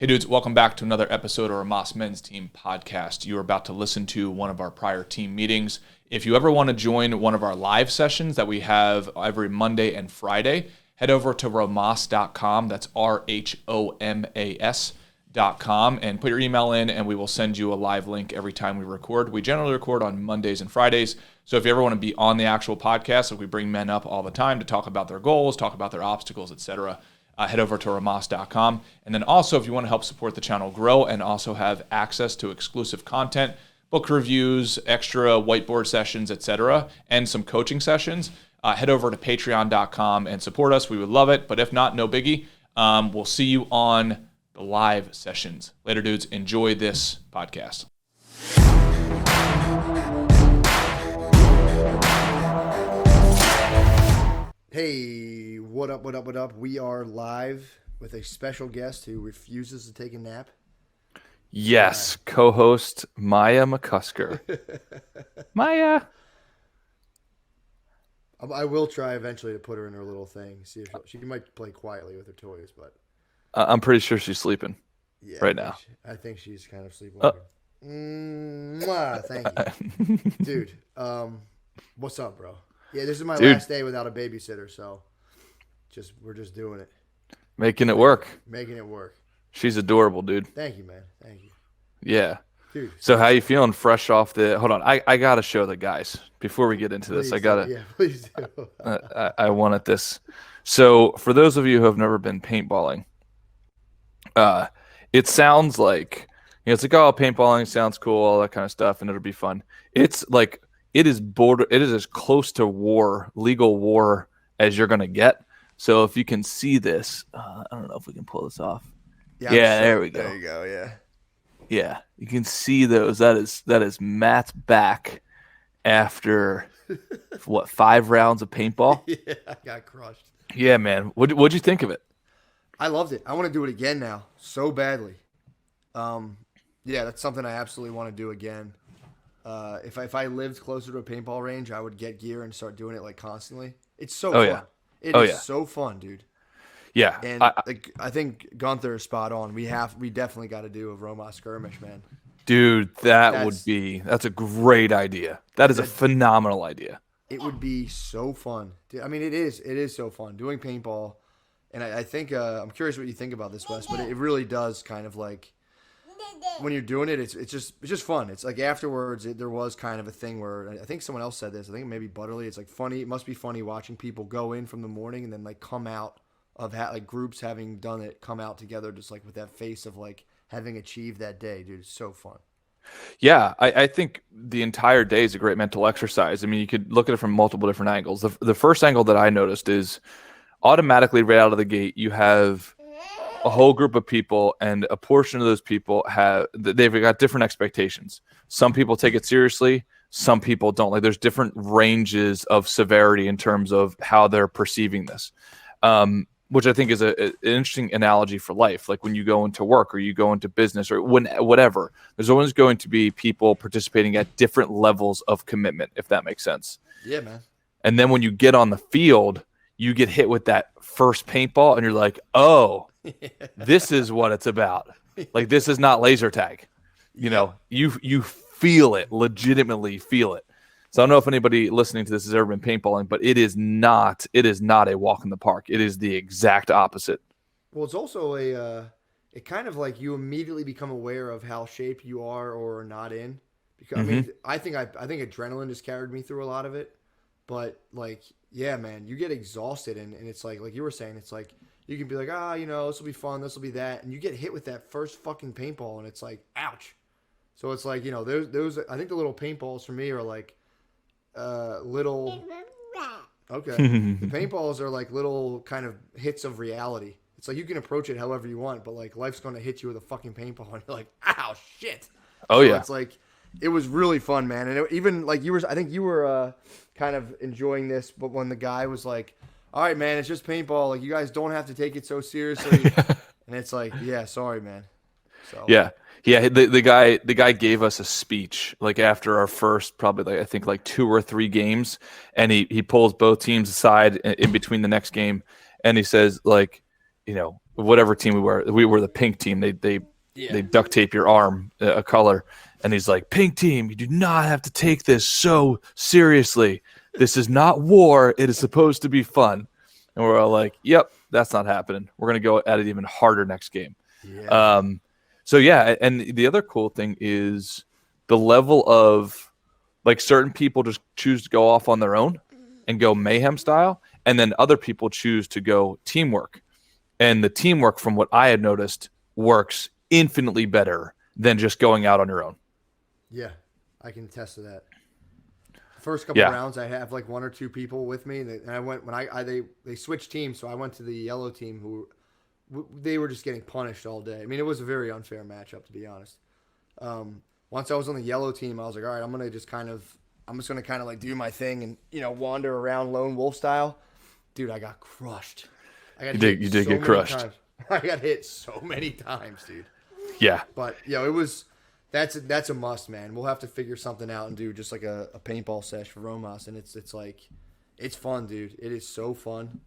Hey dudes, welcome back to another episode of our Rhomas Men's Team podcast. You are about to listen to one of our prior team meetings. If you ever want to join one of our live sessions that we have every Monday and Friday, head over to rhomas.com. That's RHOMAS.com and put your email in and we will send you a live link every time we record. We generally record on Mondays and Fridays. So if you ever want to be on the actual podcast, like we bring men up all the time to talk about their goals, talk about their obstacles, etc., head over to rhomas.com. And then also, if you want to help support the channel grow and also have access to exclusive content, book reviews, extra whiteboard sessions, etc., and some coaching sessions, head over to patreon.com and support us. We would love it. But if not, no biggie. We'll see you on the live sessions. Later, dudes. Enjoy this podcast. Hey, what up, what up, what up? We are live with a special guest who refuses to take a nap. Yes, co-host Maya McCusker. Maya. I will try eventually to put her in her little thing. See if she might play quietly with her toys, but I'm pretty sure she's sleeping right now. I think she's kind of sleepwalking. Thank you, dude. What's up, bro? Yeah, this is my last day without a babysitter, so we're just doing it. Making it work. Making it work. She's adorable, dude. Thank you, man. Thank you. Yeah. Dude. So how you feeling fresh off the – hold on. I got to show the guys before we get into this. I got to – Yeah, please do. I wanted this. So for those of you who have never been paintballing, it sounds like – it's like, oh, paintballing sounds cool, all that kind of stuff, and it'll be fun. It's like – it is as close to war, legal war, as you're going to get. So if you can see this, I don't know if we can pull this off. Yeah, there we go. There you go, yeah. Yeah, you can see those. That is Matt's back after, 5 rounds of paintball? Yeah, I got crushed. Yeah, man. What'd you think of it? I loved it. I want to do it again now, so badly. Yeah, that's something I absolutely want to do again. If I lived closer to a paintball range, I would get gear and start doing it like constantly. It's so fun. Yeah. It is so fun, dude. Yeah. And I think Gunther is spot on. We definitely got to do a Rhomas skirmish, man. Dude, that's a great idea. That is a phenomenal idea. It would be so fun. I mean, it is so fun doing paintball. And I think I'm curious what you think about this, Wes, but it really does kind of like, when you're doing it, it's just fun. It's like afterwards, there was kind of a thing where I think someone else said this. I think maybe Butterly. It's like funny. It must be funny watching people go in from the morning and then like come out of like groups having done it, come out together just like with that face of like having achieved that day, dude. It's so fun. Yeah, I think the entire day is a great mental exercise. I mean, you could look at it from multiple different angles. The first angle that I noticed is automatically right out of the gate, you have a whole group of people, and a portion of those people they've got different expectations. Some people take it seriously, some people don't. Like there's different ranges of severity in terms of how they're perceiving this, which I think is an interesting analogy for life. Like when you go into work or you go into business or whatever, there's always going to be people participating at different levels of commitment, if that makes sense. Yeah, man. And then when you get on the field, you get hit with that first paintball and you're like, oh, this is what it's about. Like, this is not laser tag. You know, you feel it, legitimately feel it. So I don't know if anybody listening to this has ever been paintballing, but it is not a walk in the park. It is the exact opposite. Well, it's also it kind of like you immediately become aware of how shape you are or not in. Because I mean, I think adrenaline just carried me through a lot of it. But like, yeah, man, you get exhausted and it's like you were saying, it's like you can be like, this will be fun, this will be that, and you get hit with that first fucking paintball and it's like, ouch. So it's like, those I think the little paintballs for me are like little okay. The paintballs are like little kind of hits of reality. It's like you can approach it however you want, but like life's gonna hit you with a fucking paintball and you're like, ow, shit. Oh, yeah. It's like it was really fun, man. And even like I think you were kind of enjoying this, but when the guy was like, all right, man, it's just paintball. Like, you guys don't have to take it so seriously. And it's like, yeah, sorry, man. So yeah. The guy gave us a speech like after our first probably like I think like 2 or 3 games, and he pulls both teams aside in between the next game, and he says like, whatever team we were the pink team. They duct tape your arm a color, and he's like, "Pink team, you do not have to take this so seriously. This is not war. It is supposed to be fun." And we're all like, "Yep, that's not happening. We're gonna go at it even harder next game." Yeah. So yeah, and the other cool thing is the level of like certain people just choose to go off on their own and go mayhem style, and then other people choose to go teamwork. And the teamwork, from what I had noticed, works infinitely better than just going out on your own. Yeah, I can attest to that. First couple rounds, I have like one or two people with me, and I went when they switched teams, so I went to the yellow team who they were just getting punished all day. I mean, it was a very unfair matchup, to be honest. Once I was on the yellow team, I was like, all right, I'm just gonna kind of like do my thing and wander around lone wolf style. Dude, I got crushed. You did get crushed. I got hit so many times, dude. Yeah, but that's a must, man. We'll have to figure something out and do just like a paintball sesh for Rhomas, and it's fun, dude. It is so fun.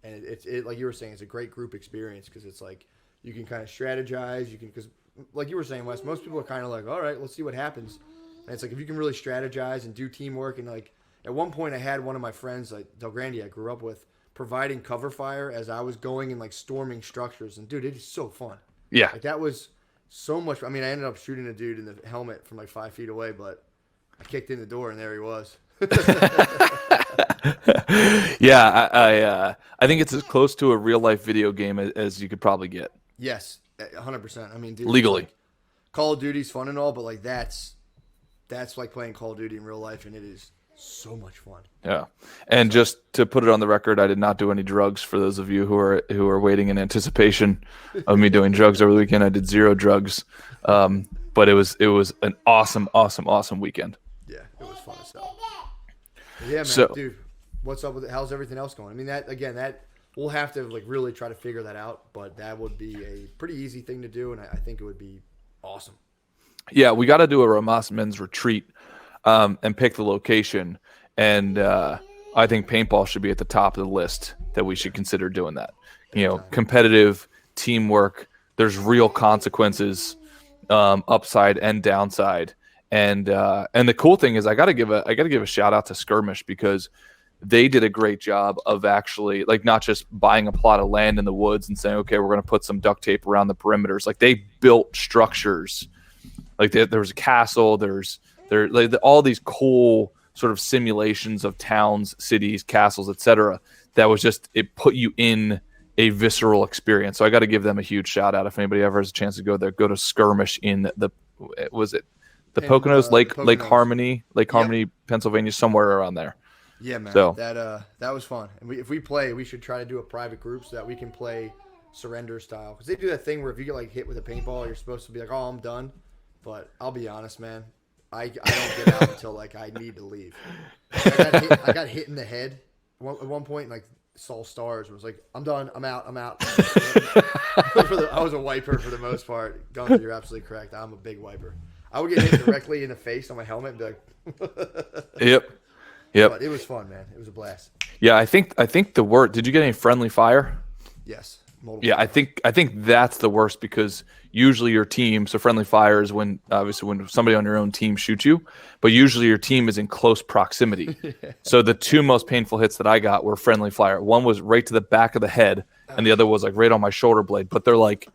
And it like you were saying, it's a great group experience because it's like you can kind of strategize. Because like you were saying, Wes, most people are kind of like, all right, let's see what happens. And it's like if you can really strategize and do teamwork, and like at one point I had one of my friends, like Del Grande, I grew up with, providing cover fire as I was going and like storming structures. And dude, it is so fun. Yeah, like that was so much. I mean, I ended up shooting a dude in the helmet from like 5 feet away, but I kicked in the door and there he was. Yeah, I think it's as close to a real life video game as you could probably get. Yes, 100%. I mean, dude, legally, like, Call of Duty's fun and all, but like that's like playing Call of Duty in real life, and it is so much fun. Yeah, and just to put it on the record, I did not do any drugs. For those of you who are waiting in anticipation of me doing drugs over the weekend, I did 0 drugs. But it was an awesome weekend. Yeah, it was fun as hell. Yeah, man, so, dude, what's up with it? How's everything else going? I mean, that we'll have to like really try to figure that out, but that would be a pretty easy thing to do, and I think it would be awesome. Yeah, we got to do a Rhomas men's retreat and pick the location, and I think paintball should be at the top of the list that we should consider doing that. Competitive teamwork. There's real consequences, upside and downside. And the cool thing is I gotta give a shout out to Skirmish because they did a great job of actually like not just buying a plot of land in the woods and saying, okay, we're gonna put some duct tape around the perimeters. Like they built structures. Like there was a castle. There like all these cool sort of simulations of towns, cities, castles, etc. That was just it put you in a visceral experience. So I got to give them a huge shout out. If anybody ever has a chance to go there, go to Skirmish in the Poconos, Lake Harmony, Pennsylvania, somewhere around there. Yeah, man. So that was fun. And if we play, we should try to do a private group so that we can play surrender style. Because they do that thing where if you get like hit with a paintball, you're supposed to be like, "Oh, I'm done." But I'll be honest, man. I don't get out until like I need to leave. I got hit in the head at one point, and like saw stars. And was like, "I'm done. I'm out. I was a wiper for the most part. Gunther, you're absolutely correct. I'm a big wiper. I would get hit directly in the face on my helmet and be like, Yep. But it was fun, man. It was a blast. Yeah, I think the word. Did you get any friendly fire? Yes. Yeah, I think that's the worst because usually your team. So friendly fire is when somebody on your own team shoots you, but usually your team is in close proximity. Yeah. So the 2 most painful hits that I got were friendly fire. One was right to the back of the head, and the other was like right on my shoulder blade. But they're like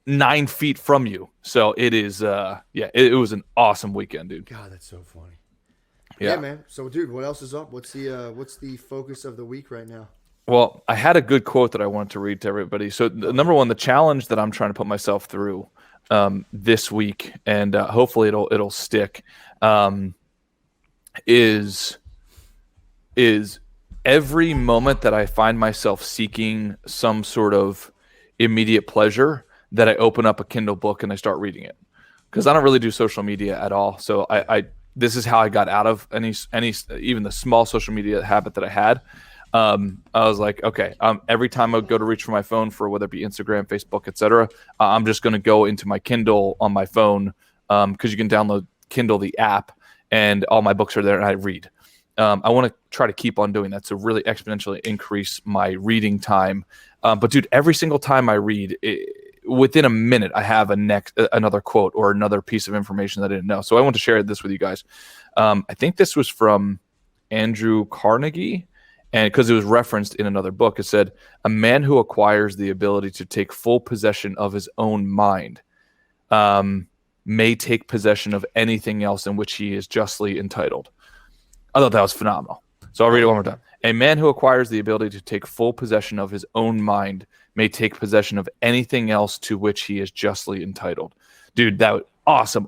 9 feet from you. So it is. It was an awesome weekend, dude. God, that's so funny. Yeah, man. So, dude, what else is up? What's the focus of the week right now? Well, I had a good quote that I wanted to read to everybody. So, number one, the challenge that I'm trying to put myself through this week, and hopefully it'll stick, is every moment that I find myself seeking some sort of immediate pleasure, that I open up a Kindle book and I start reading it, because I don't really do social media at all. So this is how I got out of any even the small social media habit that I had. I was like, okay, every time I go to reach for my phone for whether it be Instagram, Facebook, etc., I'm just going to go into my Kindle on my phone because you can download Kindle, the app, and all my books are there, and I read. I want to try to keep on doing that to really exponentially increase my reading time. But dude, every single time I read, within a minute, I have another quote or another piece of information that I didn't know. So I want to share this with you guys. I think this was from Andrew Carnegie, and because it was referenced in another book, it said, "A man who acquires the ability to take full possession of his own mind may take possession of anything else in which he is justly entitled." I thought that was phenomenal. So I'll read it one more time. "A man who acquires the ability to take full possession of his own mind may take possession of anything else to which he is justly entitled." Dude, that was awesome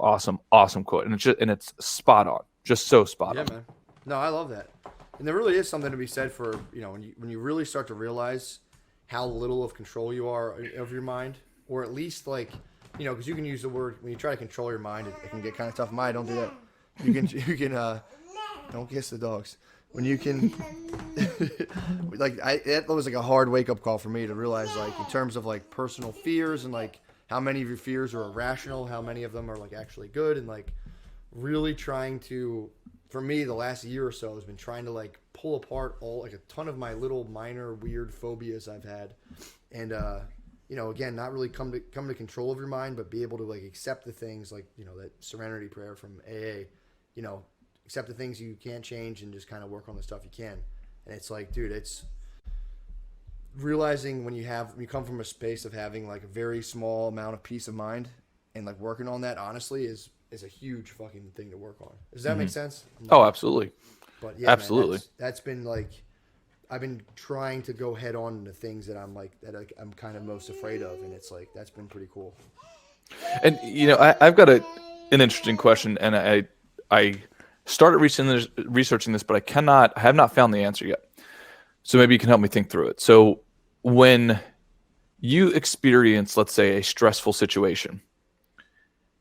quote. And it's spot on. Just so spot on. Man. No, I love that. And there really is something to be said for, when you really start to realize how little of control you are of your mind, or at least because you can use the word, when you try to control your mind, it can get kind of tough. Maya, don't do that. You can don't kiss the dogs. When you can, that was like a hard wake up call for me to realize, in terms of personal fears and how many of your fears are irrational, how many of them are actually good, and really trying to, for me, the last year or so has been trying to pull apart a ton of my little minor weird phobias I've had, and again, not really come to control of your mind, but be able to accept the things that serenity prayer from AA, accept the things you can't change and just kind of work on the stuff you can. And it's dude, it's realizing when you come from a space of having a very small amount of peace of mind, and working on that honestly is a huge fucking thing to work on. Does that make sense? Oh, absolutely. But yeah, absolutely. Man, that's been I've been trying to go head on into things that I'm kind of most afraid of, and it's that's been pretty cool. And I've got an interesting question, and I started researching this, but I have not found the answer yet. So maybe you can help me think through it. So when you experience, let's say, a stressful situation,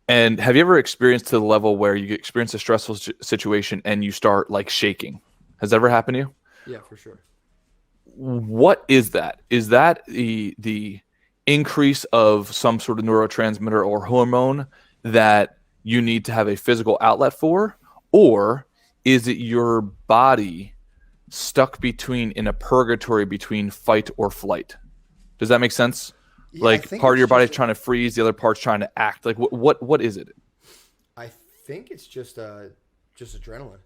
and have you ever experienced to the level where you experience a stressful situation and you start shaking? Has that ever happened to you? Yeah, for sure. What is that? Is that the increase of some sort of neurotransmitter or hormone that you need to have a physical outlet for? Or is it your body stuck in a purgatory between fight or flight? Does that make sense? Yeah, part of your body is trying to freeze, the other part's trying to act. What is it? I think it's just adrenaline.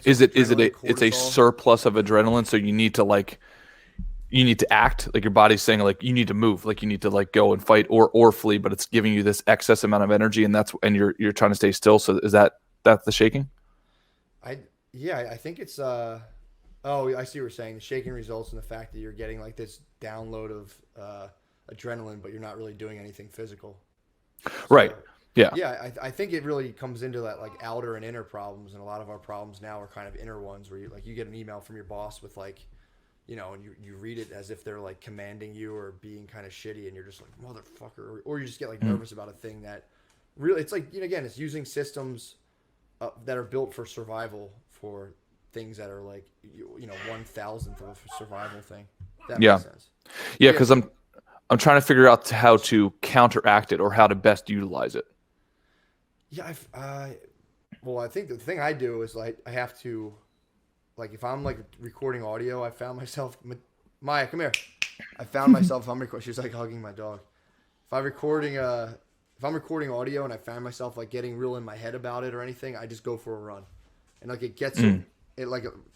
It's a surplus of adrenaline, so you need to act, your body's saying you need to move, you need to go and fight or flee, but it's giving you this excess amount of energy, and you're trying to stay still. So is that's the shaking? I think it's I see what you're saying. The shaking results in the fact that you're getting this download of adrenaline, but you're not really doing anything physical. Right. Yeah. Yeah, I think it really comes into that outer and inner problems, and a lot of our problems now are kind of inner ones, where you get an email from your boss with and you read it as if they're commanding you or being kind of shitty, and you're just motherfucker, or you just get nervous about a thing that really, it's again, it's using systems that are built for survival for things that are 1,000th of a survival thing. That makes sense. Yeah, because I'm trying to figure out how to counteract it or how to best utilize it. Yeah, I think the thing I do is I have to, if I'm recording audio, I found myself, Maya, come here. I found myself, if I'm recording, she's hugging my dog. If I'm recording audio and I find myself getting real in my head about it or anything, I just go for a run, and it gets it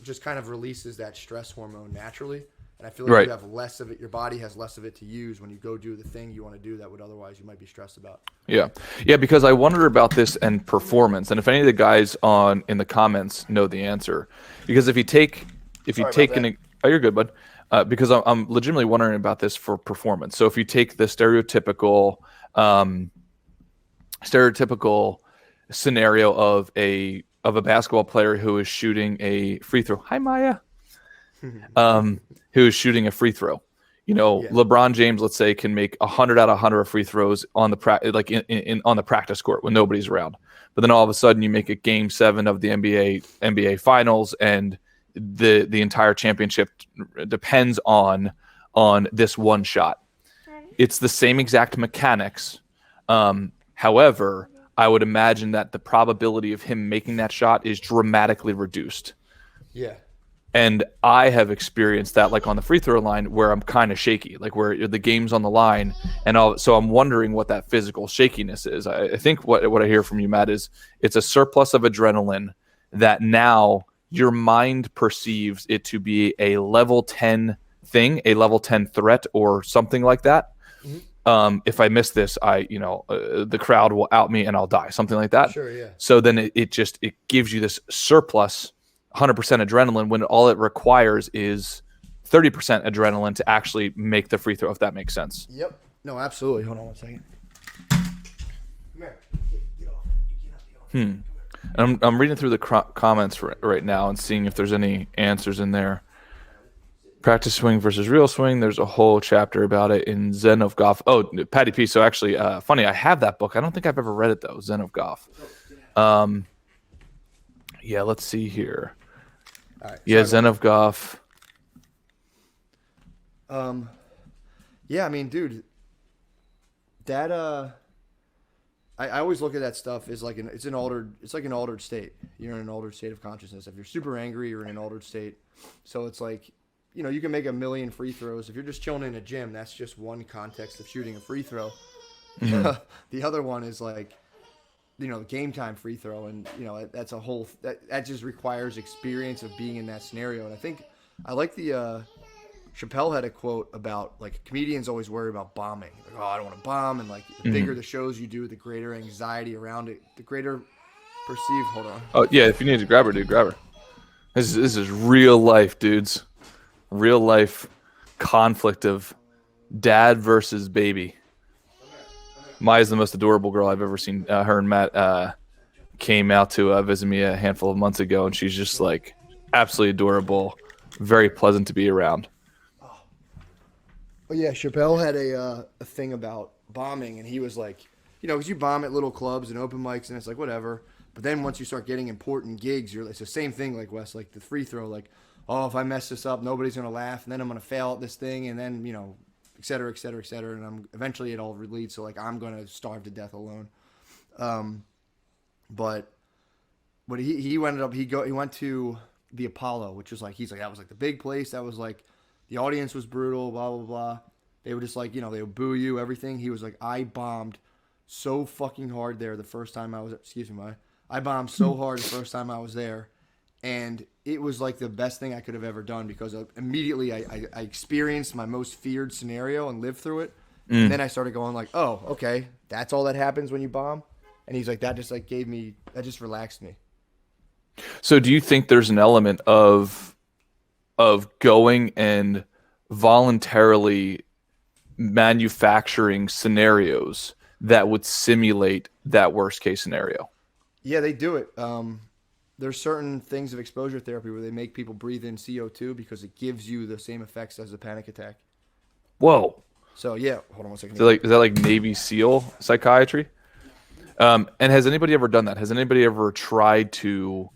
just kind of releases that stress hormone naturally. And I feel you have less of it. Your body has less of it to use when you go do the thing you want to do that would otherwise you might be stressed about. Yeah. Yeah, because I wonder about this and performance. And if any of the guys in the comments know the answer, because if you take oh, you're good, bud. Because I'm legitimately wondering about this for performance. So if you take the stereotypical scenario of a basketball player who is shooting a free throw. Hi, Maya. Who is shooting a free throw. LeBron James, let's say, can make 100 out of 100 free throws on the on the practice court when nobody's around. But then all of a sudden you make it Game 7 of the NBA Finals, and the entire championship depends on this one shot. It's the same exact mechanics. However, I would imagine that the probability of him making that shot is dramatically reduced. Yeah. And I have experienced that like on the free throw line where I'm kind of shaky, like where the game's on the line. So I'm wondering what that physical shakiness is. I think what I hear from you, Matt, is it's a surplus of adrenaline that now your mind perceives it to be a level 10 thing, a level 10 threat or something like that. Hmm. If I miss this, the crowd will out me and I'll die, something like that. Sure. Yeah. So then it gives you this surplus 100% adrenaline when all it requires is 30% adrenaline to actually make the free throw, if that makes sense. Yep. No, absolutely. Hold on one second. Come here. Get off. You cannot be on. I'm reading through the comments right now and seeing if there's any answers in there. Practice swing versus real swing. There's a whole chapter about it in Zen of Golf. Oh, Patty P. So actually, funny, I have that book. I don't think I've ever read it though. Zen of Golf. Yeah, let's see here. All right. Yeah, Zen of Golf. Yeah, I mean, dude, that I always look at that stuff as like it's like an altered state. You're in an altered state of consciousness. If you're super angry, you're in an altered state. So it's like, you can make a million free throws. If you're just chilling in a gym, that's just one context of shooting a free throw. Mm-hmm. The other one is like, game time free throw, and that's a whole that just requires experience of being in that scenario. And I think I like the Chappelle had a quote about like comedians always worry about bombing. Like, oh, I don't want to bomb, and like the bigger the shows you do, the greater anxiety around it, the greater perceived. Hold on. Oh yeah, if you need to grab her, dude, grab her. This is real life, dudes. Real life conflict of dad versus baby. Maya's the most adorable girl I've ever seen. Her and Matt came out to visit me a handful of months ago, and she's just like absolutely adorable, very pleasant to be around. Oh yeah, Chappelle had a thing about bombing, and he was like, because you bomb at little clubs and open mics, and it's like whatever. But then once you start getting important gigs, it's the same thing like Wes, like the free throw, like, oh, if I mess this up, nobody's gonna laugh, and then I'm gonna fail at this thing, and then et cetera, et cetera, et cetera, and eventually it all leads to like I'm gonna starve to death alone. But what he ended up he went to the Apollo, which was like he's like that was like the big place, that was like the audience was brutal, blah blah blah. They were just like they would boo you, everything. He was like, I bombed so fucking hard there the first time I was. Excuse me, I bombed so hard the first time I was there, and it was like the best thing I could have ever done because immediately I experienced my most feared scenario and lived through it. And then I started going like, oh, okay, that's all that happens when you bomb. And he's like, that just relaxed me. So, do you think there's an element of going and voluntarily manufacturing scenarios that would simulate that worst case scenario? Yeah, they do it. There's certain things of exposure therapy where they make people breathe in CO2 because it gives you the same effects as a panic attack. Whoa. So yeah, hold on one second. Is that like Navy SEAL psychiatry? And has anybody ever done that? Has anybody ever tried to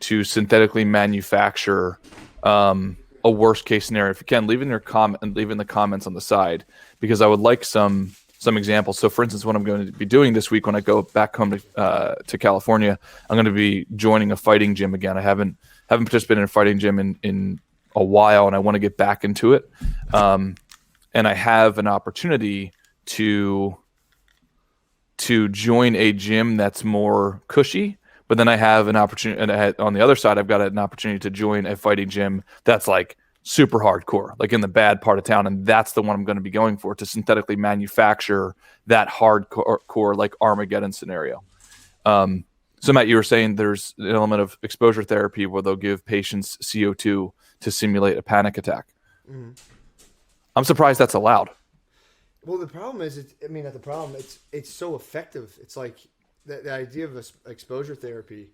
synthetically manufacture a worst case scenario? If you can, leave in the comments on the side, because I would like some examples. So, for instance, what I'm going to be doing this week when I go back home to California, I'm going to be joining a fighting gym again. I haven't participated in a fighting gym in a while, and I want to get back into it. And I have an opportunity to join a gym that's more cushy. But then I have an opportunity, and on the other side, I've got an opportunity to join a fighting gym that's like super hardcore, like in the bad part of town, and that's the one I'm going to be going for, to synthetically manufacture that hardcore like Armageddon scenario. So Matt, you were saying there's an element of exposure therapy where they'll give patients CO2 to simulate a panic attack. Mm-hmm. I'm surprised that's allowed. Well, the problem is, it's so effective. It's like the idea of exposure therapy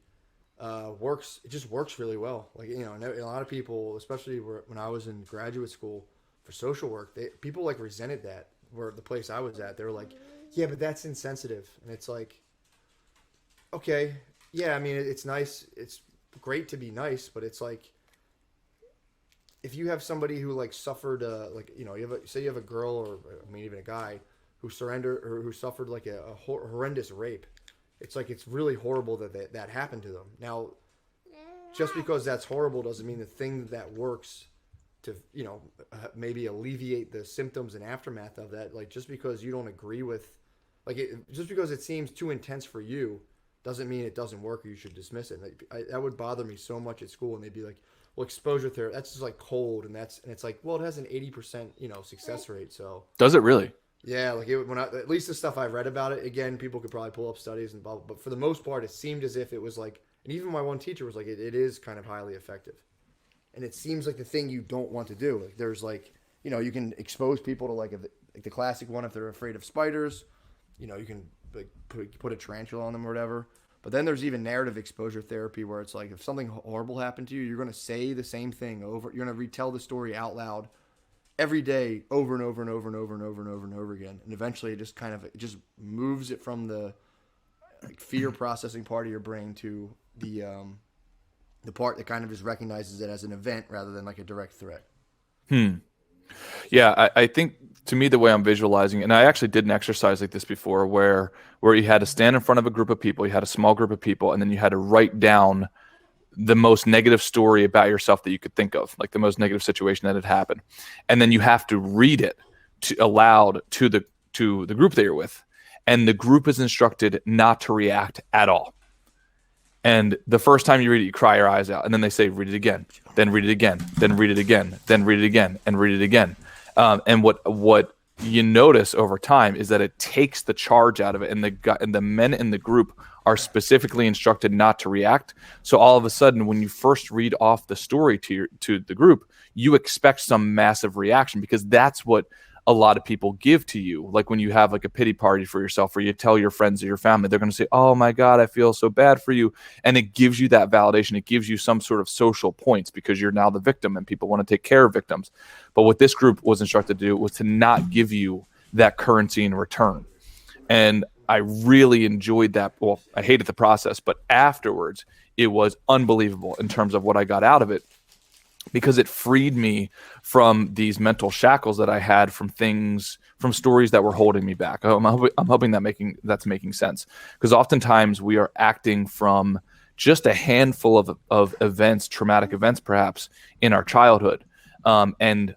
works. It just works really well. Like and a lot of people, especially when I was in graduate school for social work, people like resented that. Where the place I was at, they were like, "Yeah, but that's insensitive," and it's like, okay, yeah, I mean, it's nice. It's great to be nice, but it's like, if you have somebody who like suffered, say you have a girl or even a guy who surrendered or who suffered like a horrendous rape, it's like it's really horrible that happened to them. Now, just because that's horrible doesn't mean the thing that works to, maybe alleviate the symptoms and aftermath of that. Like, just because you don't agree with, just because it seems too intense for you, doesn't mean it doesn't work or you should dismiss it. That would bother me so much at school, and they'd be like, "Well, exposure therapy, that's just like cold," and it's like, well, it has an 80% success rate. So Does it really? yeah, like at least the stuff I've read about it. Again, people could probably pull up studies and blah, blah, but for the most part, it seemed as if it was like, and even my one teacher was like, it is kind of highly effective, and it seems like the thing you don't want to do. Like, there's like, you can expose people to like the classic one if they're afraid of spiders. You can like put a tarantula on them or whatever. But then there's even narrative exposure therapy where it's like, if something horrible happened to you, you're going to say the same thing over. You're going to retell the story out loud every day, over and over and over and over and over and over and over again. And eventually it just moves it from the like fear processing part of your brain to the part that kind of just recognizes it as an event rather than like a direct threat. Yeah, I think to me the way I'm visualizing, and I actually did an exercise like this before, where you had to stand in front of a group of people, you had a small group of people, and then you had to write down the most negative story about yourself that you could think of, like the most negative situation that had happened, and then you have to read it aloud to the group that you're with, and the group is instructed not to react at all. And the first time you read it, you cry your eyes out. And then they say, read it again, then read it again, then read it again, then read it again, and read it again. And what you notice over time is that it takes the charge out of it. And the men in the group are specifically instructed not to react. So all of a sudden, when you first read off the story to the group, you expect some massive reaction, because that's what a lot of people give to you. Like when you have like a pity party for yourself, or you tell your friends or your family, they're going to say, "Oh my God, I feel so bad for you." And it gives you that validation. It gives you some sort of social points because you're now the victim and people want to take care of victims. But what this group was instructed to do was to not give you that currency in return. And I really enjoyed that. Well, I hated the process, but afterwards it was unbelievable in terms of what I got out of it, because it freed me from these mental shackles that I had from stories that were holding me back. I'm hoping that's making sense, because oftentimes we are acting from just a handful of events, traumatic events, perhaps in our childhood, and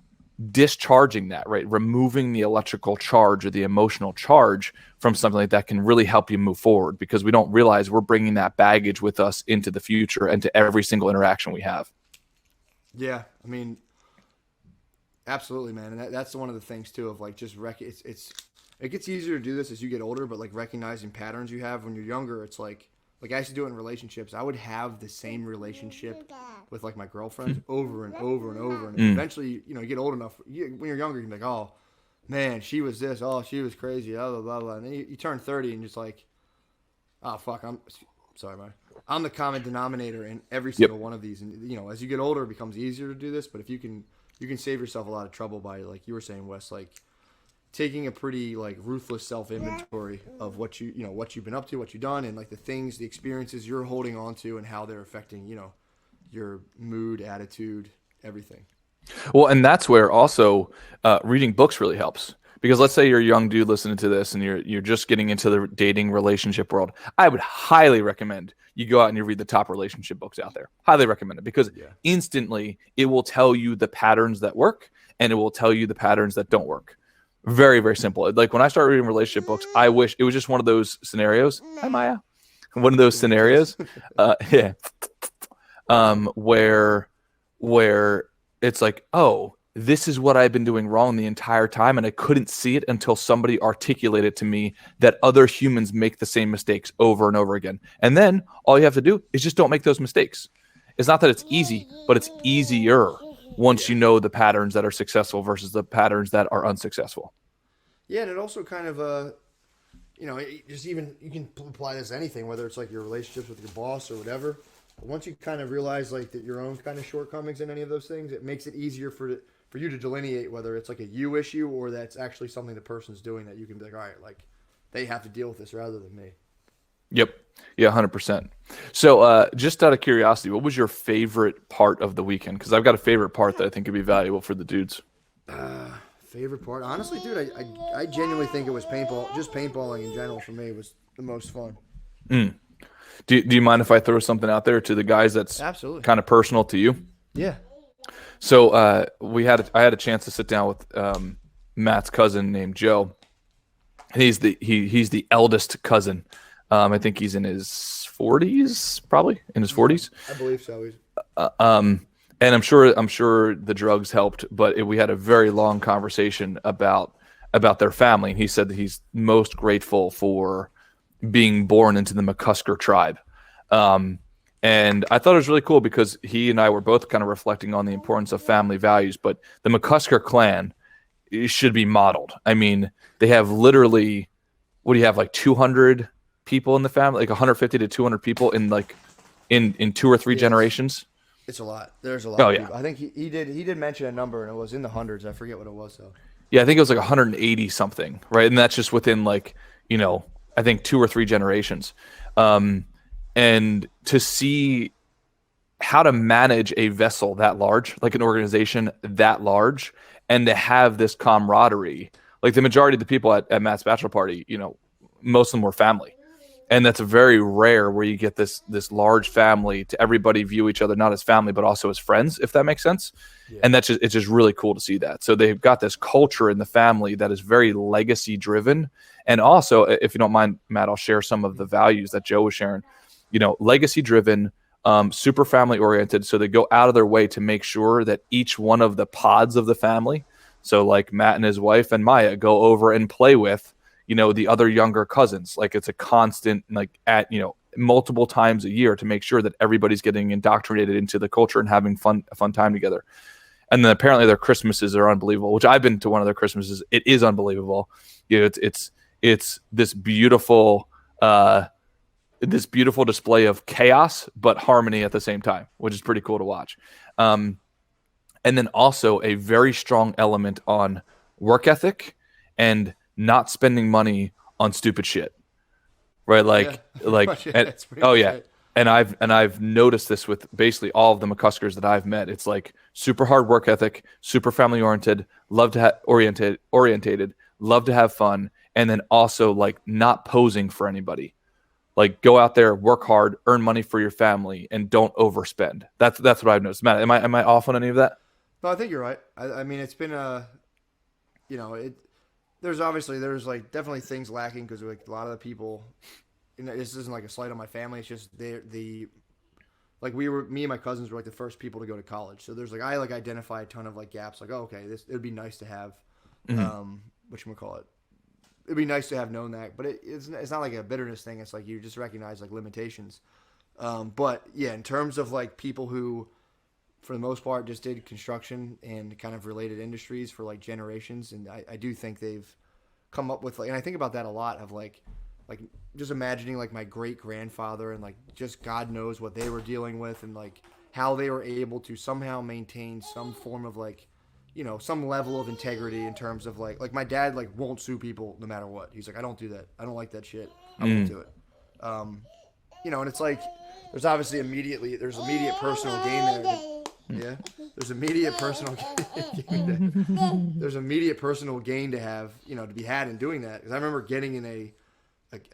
discharging that, right? Removing the electrical charge or the emotional charge from something like that can really help you move forward, because we don't realize we're bringing that baggage with us into the future and to every single interaction we have. Yeah, I mean, absolutely, man, and that's one of the things too of like just it gets easier to do this as you get older, but like recognizing patterns you have when you're younger, it's like I used to do it in relationships. I would have the same relationship with like my girlfriends over and over and over, and eventually, you get old enough. When you're younger, you're like, "Oh man, she was this. Oh, she was crazy." Blah blah blah. Blah. And then you turn 30, and just like, "Oh fuck, I'm sorry, man. I'm the common denominator in every single one of these." And as you get older, it becomes easier to do this. But if you can save yourself a lot of trouble by, like you were saying, Wes, like taking a pretty like ruthless self inventory of what what you've been up to, what you've done, and like the experiences you're holding on to, and how they're affecting your mood, attitude, everything. Well, and that's where also reading books really helps. Because let's say you're a young dude listening to this and you're just getting into the dating relationship world. I would highly recommend you go out and you read the top relationship books out there. Highly recommend it, because instantly it will tell you the patterns that work and it will tell you the patterns that don't work. Very, very simple. Like when I started reading relationship books, I wish it was just one of those scenarios. Hi, Maya. One of those scenarios. Yeah. Where it's like, oh, this is what I've been doing wrong the entire time, and I couldn't see it until somebody articulated to me that other humans make the same mistakes over and over again. And then all you have to do is just don't make those mistakes. It's not that it's easy, but it's easier once you know the patterns that are successful versus the patterns that are unsuccessful. Yeah, and it also kind of just even you can apply this to anything, whether it's like your relationships with your boss or whatever. But once you kind of realize like that your own kind of shortcomings in any of those things, it makes it easier for you to delineate whether it's like a you issue or that's actually something the person's doing, that you can be like, all right, like they have to deal with this rather than me. Yep. Yeah, 100%. So just out of curiosity, what was your favorite part of the weekend? Because I've got a favorite part that I think could be valuable for the dudes. Favorite part? Honestly, dude, I genuinely think it was paintball. Just paintballing in general for me was the most fun. Do you mind if I throw something out there to the guys that's Absolutely. kind of personal to you? Yeah. So I had a chance to sit down with Matt's cousin named Joe. He's the eldest cousin. I think he's in his 40s, probably in his 40s. I believe so. And I'm sure the drugs helped, but we had a very long conversation about their family. And he said that he's most grateful for being born into the McCusker tribe. And I thought it was really cool because he and I were both kind of reflecting on the importance of family values. But the McCusker clan should be modeled. I mean, they have literally, what do you have, like 200 people in the family, like 150 to 200 people in like in 2 or 3 generations. It's a lot. There's a lot. Oh of yeah. people. I think he did mention a number, and it was in the hundreds. I forget what it was though. Yeah, I think it was like 180 something, right? And that's just within like, I think 2 or 3 generations. And to see how to manage a vessel that large, like an organization that large, and to have this camaraderie. Like the majority of the people at Matt's bachelor party, most of them were family. And that's very rare where you get this large family to everybody view each other not as family but also as friends, if that makes sense. Yeah. And it's just really cool to see that. So they've got this culture in the family that is very legacy driven. And also, if you don't mind, Matt, I'll share some of the values that Joe was sharing. Legacy driven, super family oriented. So they go out of their way to make sure that each one of the pods of the family, so like Matt and his wife and Maya, go over and play with the other younger cousins. Like it's a constant, like at multiple times a year to make sure that everybody's getting indoctrinated into the culture and having a fun time together. And then apparently their Christmases are unbelievable, which I've been to one of their Christmases. It is unbelievable. It's this beautiful display of chaos but harmony at the same time, which is pretty cool to watch. And then also a very strong element on work ethic and not spending money on stupid shit, right? Oh yeah. Shit. And I've noticed this with basically all of the McCuskers that I've met. It's like super hard work ethic, super family oriented, love to orientated, love to have fun, and then also like not posing for anybody. Like go out there, work hard, earn money for your family, and don't overspend. That's what I've noticed. Matt, am I off on any of that? No, I think you're right. I mean, it's been there's like definitely things lacking because like a lot of the people, this isn't like a slight on my family. It's just me and my cousins were like the first people to go to college. So there's like, I like identify a ton of like gaps. Like, oh, okay, it would be nice to have, whatchamacallit. It'd be nice to have known that, but it's not like a bitterness thing. It's like you just recognize like limitations. But yeah, in terms of like people who, for the most part, just did construction and kind of related industries for like generations, and I do think they've come up with like, and I think about that a lot of like just imagining like my great grandfather and like just God knows what they were dealing with and like how they were able to somehow maintain some form of like, some level of integrity in terms of like my dad like won't sue people no matter what. He's like, I don't do that. I don't like that shit. I won't do it. And it's like there's obviously immediate personal gain there. Yeah, there's immediate personal gain. There's immediate personal gain to have, to be had in doing that. Because I remember getting in a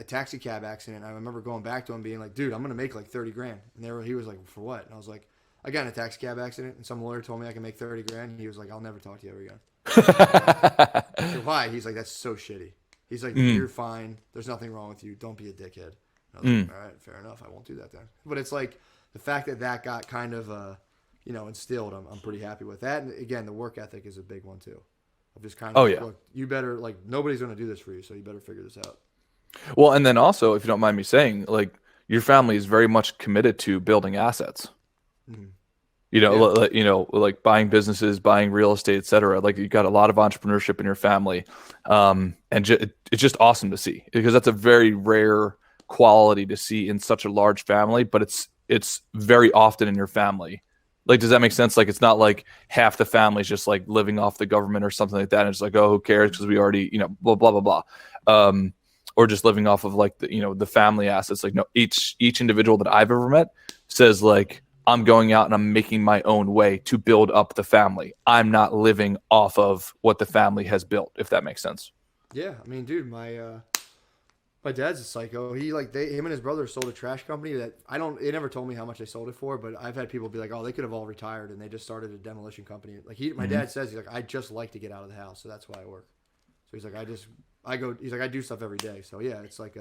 taxi cab accident. I remember going back to him being like, "Dude, I'm gonna make like 30 grand." And he was like, "For what?" And I was like, "I got in a taxi cab accident, and some lawyer told me I can make 30 grand." And he was like, "I'll never talk to you ever again." I said, "Why?" He's like, "That's so shitty." He's like, "You're fine. There's nothing wrong with you. Don't be a dickhead." And I was like, "All right, fair enough. I won't do that then." But it's like the fact that got kind of instilled. I'm pretty happy with that. And again, the work ethic is a big one too. Of just kind of look, you better like nobody's going to do this for you, so you better figure this out. Well, and then also, if you don't mind me saying, like your family is very much committed to building assets. Mm-hmm. Like buying businesses, buying real estate, etc. Like you've got a lot of entrepreneurship in your family, and it's just awesome to see because that's a very rare quality to see in such a large family. But it's very often in your family. Like, does that make sense? Like, it's not like half the family's just like living off the government or something like that. And it's like, oh, who cares? Because we already, blah, blah, blah, blah. Or just living off of like the family assets. Like, no, each individual that I've ever met says like, I'm going out and I'm making my own way to build up the family. I'm not living off of what the family has built, if that makes sense. Yeah. I mean, dude, My dad's a psycho. Him and his brother sold a trash company that I don't. They never told me how much they sold it for, but I've had people be like, "Oh, they could have all retired and they just started a demolition company." My Hmm. dad says he's like, "I just like to get out of the house, so that's why I work." So he's like, I go. He's like, I do stuff every day. So yeah, it's like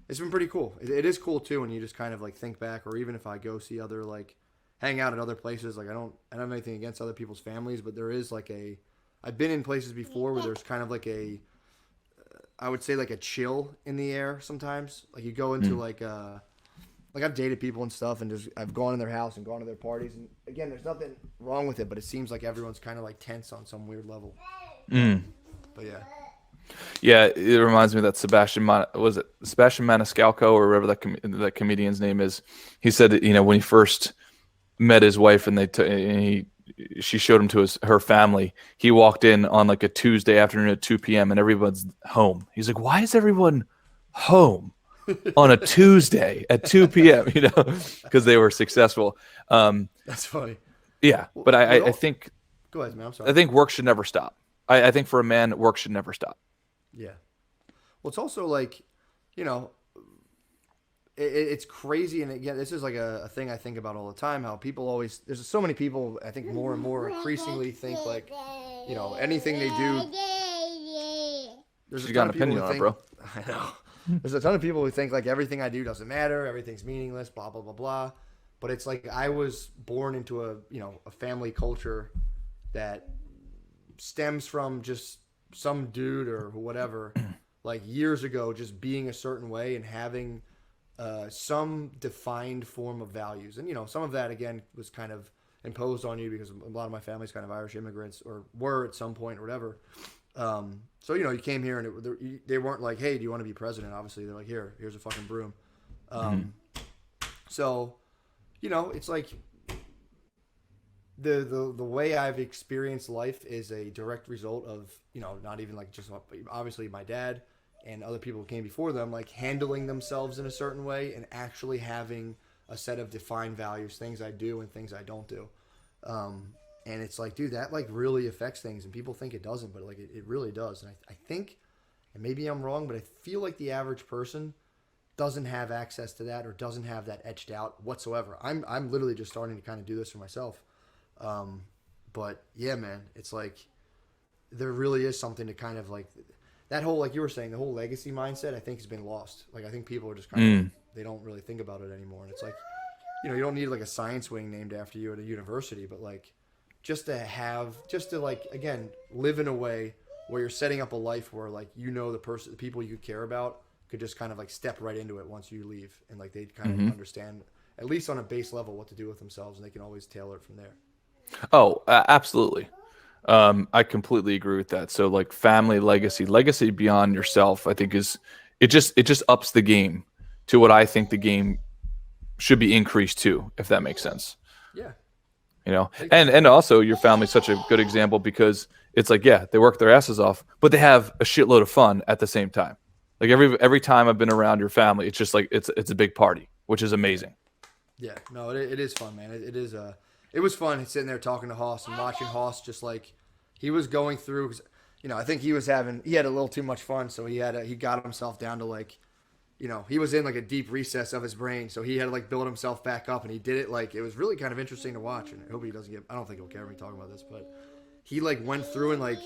it's been pretty cool. It is cool too when you just kind of like think back, or even if I go see other like hang out at other places. Like I don't have anything against other people's families, but there is like a. I've been in places before where there's kind of like a I would say like a chill in the air sometimes. Like you go into like I've dated people and stuff and just I've gone in their house and gone to their parties and again there's nothing wrong with it, but it seems like everyone's kind of like tense on some weird level. Mm. But yeah. Yeah, it reminds me that was it Sebastian Maniscalco or whatever that comedian's name is. He said that, when he first met his wife and she showed him to her family. He walked in on like a Tuesday afternoon at 2 p.m. and everyone's home. He's like, "Why is everyone home on a Tuesday at 2 p.m.?" Because they were successful. That's funny. Yeah, but I think Go ahead, man. I'm sorry. I think work should never stop. I think for a man, work should never stop. Yeah. Well, it's also like, you know, it's crazy. And again, this is like a thing I think about all the time. How people always, there's so many people, I think more and more increasingly think like, anything they do. There's She's a got ton an of people opinion who on it, think, bro. I know. There's a ton of people who think like everything I do doesn't matter, everything's meaningless, blah blah blah blah. But it's like I was born into a family culture that stems from just some dude or whatever, like years ago, just being a certain way and having some defined form of values. And some of that again was kind of imposed on you because a lot of my family's kind of Irish immigrants or were at some point or whatever. So you came here and they weren't like, "Hey, do you want to be president?" Obviously, they're like, "Here's a fucking broom." So, it's like the way I've experienced life is a direct result of not even like just obviously my dad and other people who came before them, like handling themselves in a certain way and actually having a set of defined values, things I do and things I don't do. And it's like, dude, that like really affects things, and people think it doesn't, but like it really does. And I think, and maybe I'm wrong, but I feel like the average person doesn't have access to that or doesn't have that etched out whatsoever. I'm literally just starting to kind of do this for myself. But yeah, man, it's like there really is something to kind of like that whole, like you were saying, the whole legacy mindset, I think has been lost. Like I think people are just kind of, they don't really think about it anymore. And it's like, you don't need like a science wing named after you at a university, but like just to like, again, live in a way where you're setting up a life where like, the people you care about could just kind of like step right into it once you leave. And like, they kind of understand at least on a base level what to do with themselves, and they can always tailor it from there. Oh, absolutely. I completely agree with that. So like family legacy beyond yourself, I think it just ups the game to what I think the game should be increased to, if that makes sense. Yeah. And also your family's such a good example because it's like, yeah, they work their asses off, but they have a shitload of fun at the same time. Like every time I've been around your family, it's just like it's a big party, which is amazing. Yeah, no, it is fun, man. It is it was fun sitting there talking to Hoss and watching Hoss just like he was going through. I think he had a little too much fun, so he got himself down to like, he was in like a deep recess of his brain, so he had to like build himself back up, and he did it like it was really kind of interesting to watch. And I hope he doesn't get. I don't think he'll care me talking about this, but he like went through and like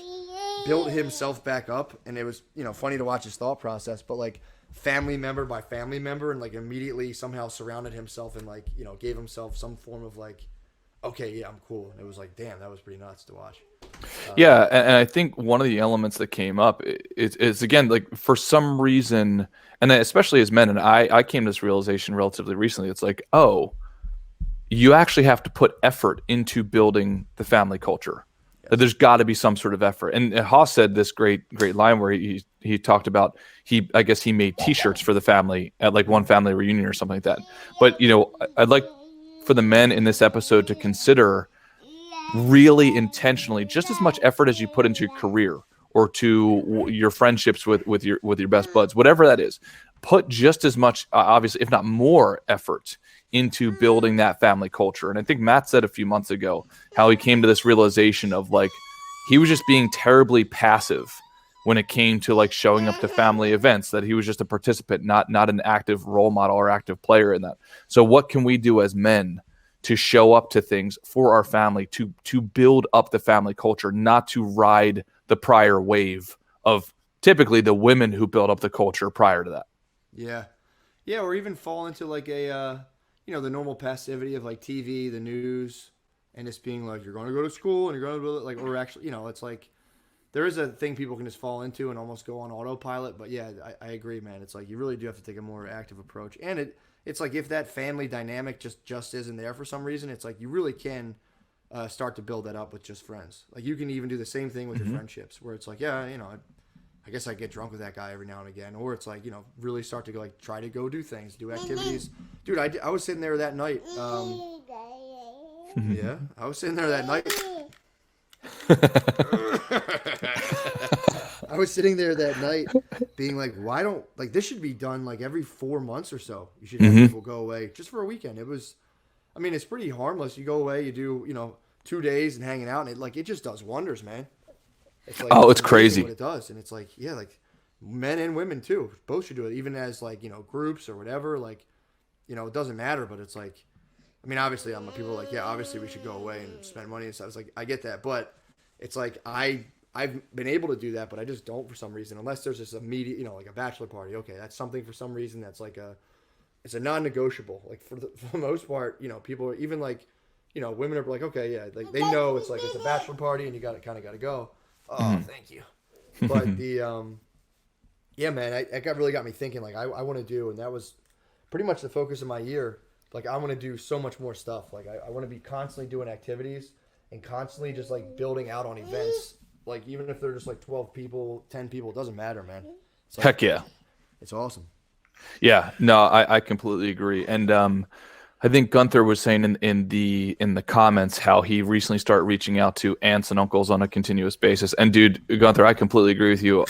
built himself back up, and it was funny to watch his thought process, but like family member by family member, and like immediately somehow surrounded himself and like gave himself some form of like, okay, yeah, I'm cool. And it was like, damn, that was pretty nuts to watch. Yeah, and I think one of the elements that came up is again like for some reason, and especially as men, and I came to this realization relatively recently. It's like, oh, you actually have to put effort into building the family culture. Yes. There's got to be some sort of effort. And Haas said this great line where he talked about I guess he made T-shirts for the family at like one family reunion or something like that. But I'd like for the men in this episode to consider really intentionally just as much effort as you put into your career or to your friendships with your best buds, whatever that is. Put just as much, obviously, if not more effort into building that family culture. And I think Matt said a few months ago how he came to this realization of like he was just being terribly passive when it came to like showing up to family events, that he was just a participant, not an active role model or active player in that. So what can we do as men to show up to things for our family, to build up the family culture, not to ride the prior wave of typically the women who built up the culture prior to that? Yeah. Yeah, or even fall into like a the normal passivity of like TV, the news, and just being like you're going to go to school and you're going to like, or actually, it's like there is a thing people can just fall into and almost go on autopilot. But yeah, I agree, man. It's like you really do have to take a more active approach, and it's like if that family dynamic just isn't there for some reason, it's like you really can start to build that up with just friends. Like you can even do the same thing with your friendships, where it's like, yeah, I guess I get drunk with that guy every now and again, or it's like really start to like try to go do things, do activities. Dude, I was sitting there that night. Yeah, I was sitting there that night. I was sitting there that night, being like, why don't like this should be done like every 4 months or so. You should have people go away just for a weekend. It was, I mean, it's pretty harmless. You go away, you do 2 days and hanging out, and it just does wonders, man. It's like, It's crazy what it does, and it's like, yeah, like men and women too, both should do it, even as like groups or whatever. Like, it doesn't matter, but it's like, I mean, obviously, people are like, yeah, obviously we should go away and spend money and stuff. It's like I get that, but it's like I've been able to do that, but I just don't for some reason, unless there's this immediate, like a bachelor party. Okay, that's something for some reason that's like it's a non-negotiable. Like for the most part, people are even like, women are like, okay, yeah, like they know it's like it's a bachelor party and you got to go. Oh, thank you. But yeah, man, it really got me thinking. Like, I want to do, and that was pretty much the focus of my year. Like, I want to do so much more stuff. Like, I want to be constantly doing activities and constantly just like building out on events. Like, even if they're just like 12 people, 10 people, it doesn't matter, man. Like, Heck yeah. It's awesome. Yeah, no, I completely agree. And I think Gunther was saying in the comments how he recently started reaching out to aunts and uncles on a continuous basis. And dude, Gunther, I completely agree with you.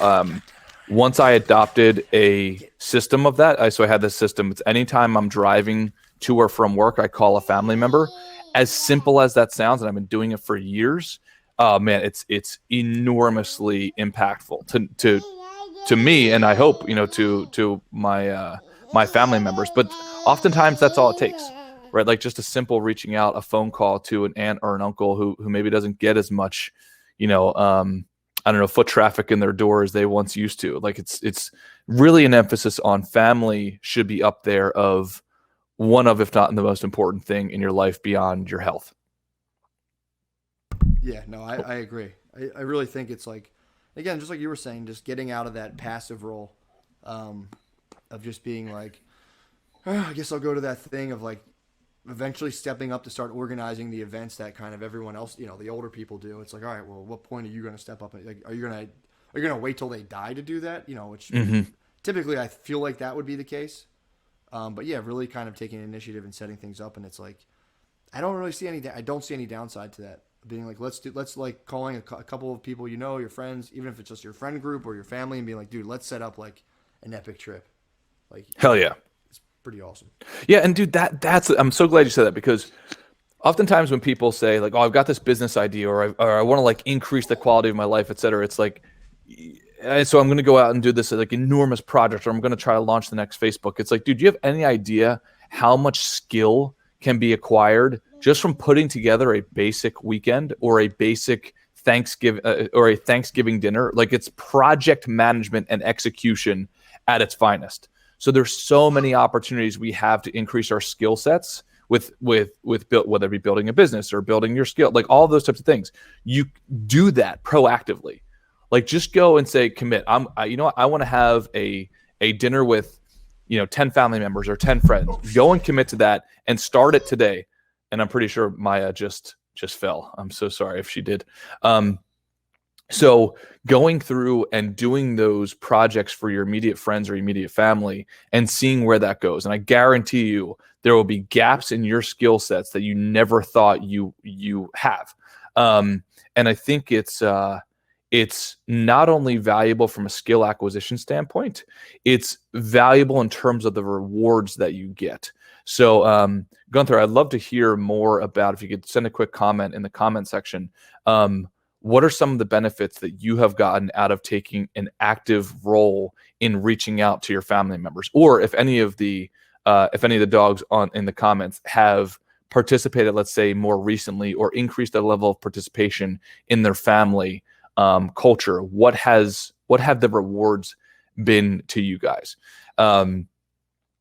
Once I adopted a system of that, so I had this system. It's anytime I'm driving to or from work, I call a family member. As simple as that sounds, and I've been doing it for years. Man, it's enormously impactful to me, and I hope to my family members. But oftentimes that's all it takes, right? Like just a simple reaching out, a phone call to an aunt or an uncle who maybe doesn't get as much, I don't know, foot traffic in their door as they once used to. Like it's really an emphasis on family should be up there of one of, if not the most important thing in your life beyond your health. Yeah, no, I agree. I really think it's like, again, just like you were saying, just getting out of that passive role of just being like, I guess I'll go to that thing of like eventually stepping up to start organizing the events that kind of everyone else, the older people do. It's like, all right, well, what point are you going to step up? Like, are you going to wait till they die to do that? Which typically I feel like that would be the case. But yeah, really kind of taking initiative and setting things up. And it's like, I don't see any downside to that. Being like, let's like calling a couple of people, your friends, even if it's just your friend group or your family, and being like, dude, let's set up like an epic trip. Like, hell yeah. It's pretty awesome. Yeah. And dude, that's, I'm so glad you said that, because oftentimes when people say like, oh, I've got this business idea, or I want to like increase the quality of my life, et cetera, it's like, and so I'm going to go out and do this like enormous project, or I'm going to try to launch the next Facebook. It's like, dude, do you have any idea how much skill can be acquired just from putting together a basic weekend or a basic Thanksgiving dinner? Like, it's project management and execution at its finest. So there's so many opportunities we have to increase our skill sets with whether it be building a business or building your skill, like all those types of things. You do that proactively. Like, just go and say, commit. I want to have a dinner with 10 family members or 10 friends. Go and commit to that and start it today. And I'm pretty sure Maya just fell. I'm so sorry if she did. So going through and doing those projects for your immediate friends or immediate family and seeing where that goes. And I guarantee you there will be gaps in your skill sets that you never thought you have. And I think it's not only valuable from a skill acquisition standpoint, it's valuable in terms of the rewards that you get. So, Gunther, I'd love to hear more about, if you could send a quick comment in the comment section. what are some of the benefits that you have gotten out of taking an active role in reaching out to your family members? Or if any of the dogs on in the comments have participated, let's say more recently, or increased the level of participation in their family culture, what have the rewards been to you guys? And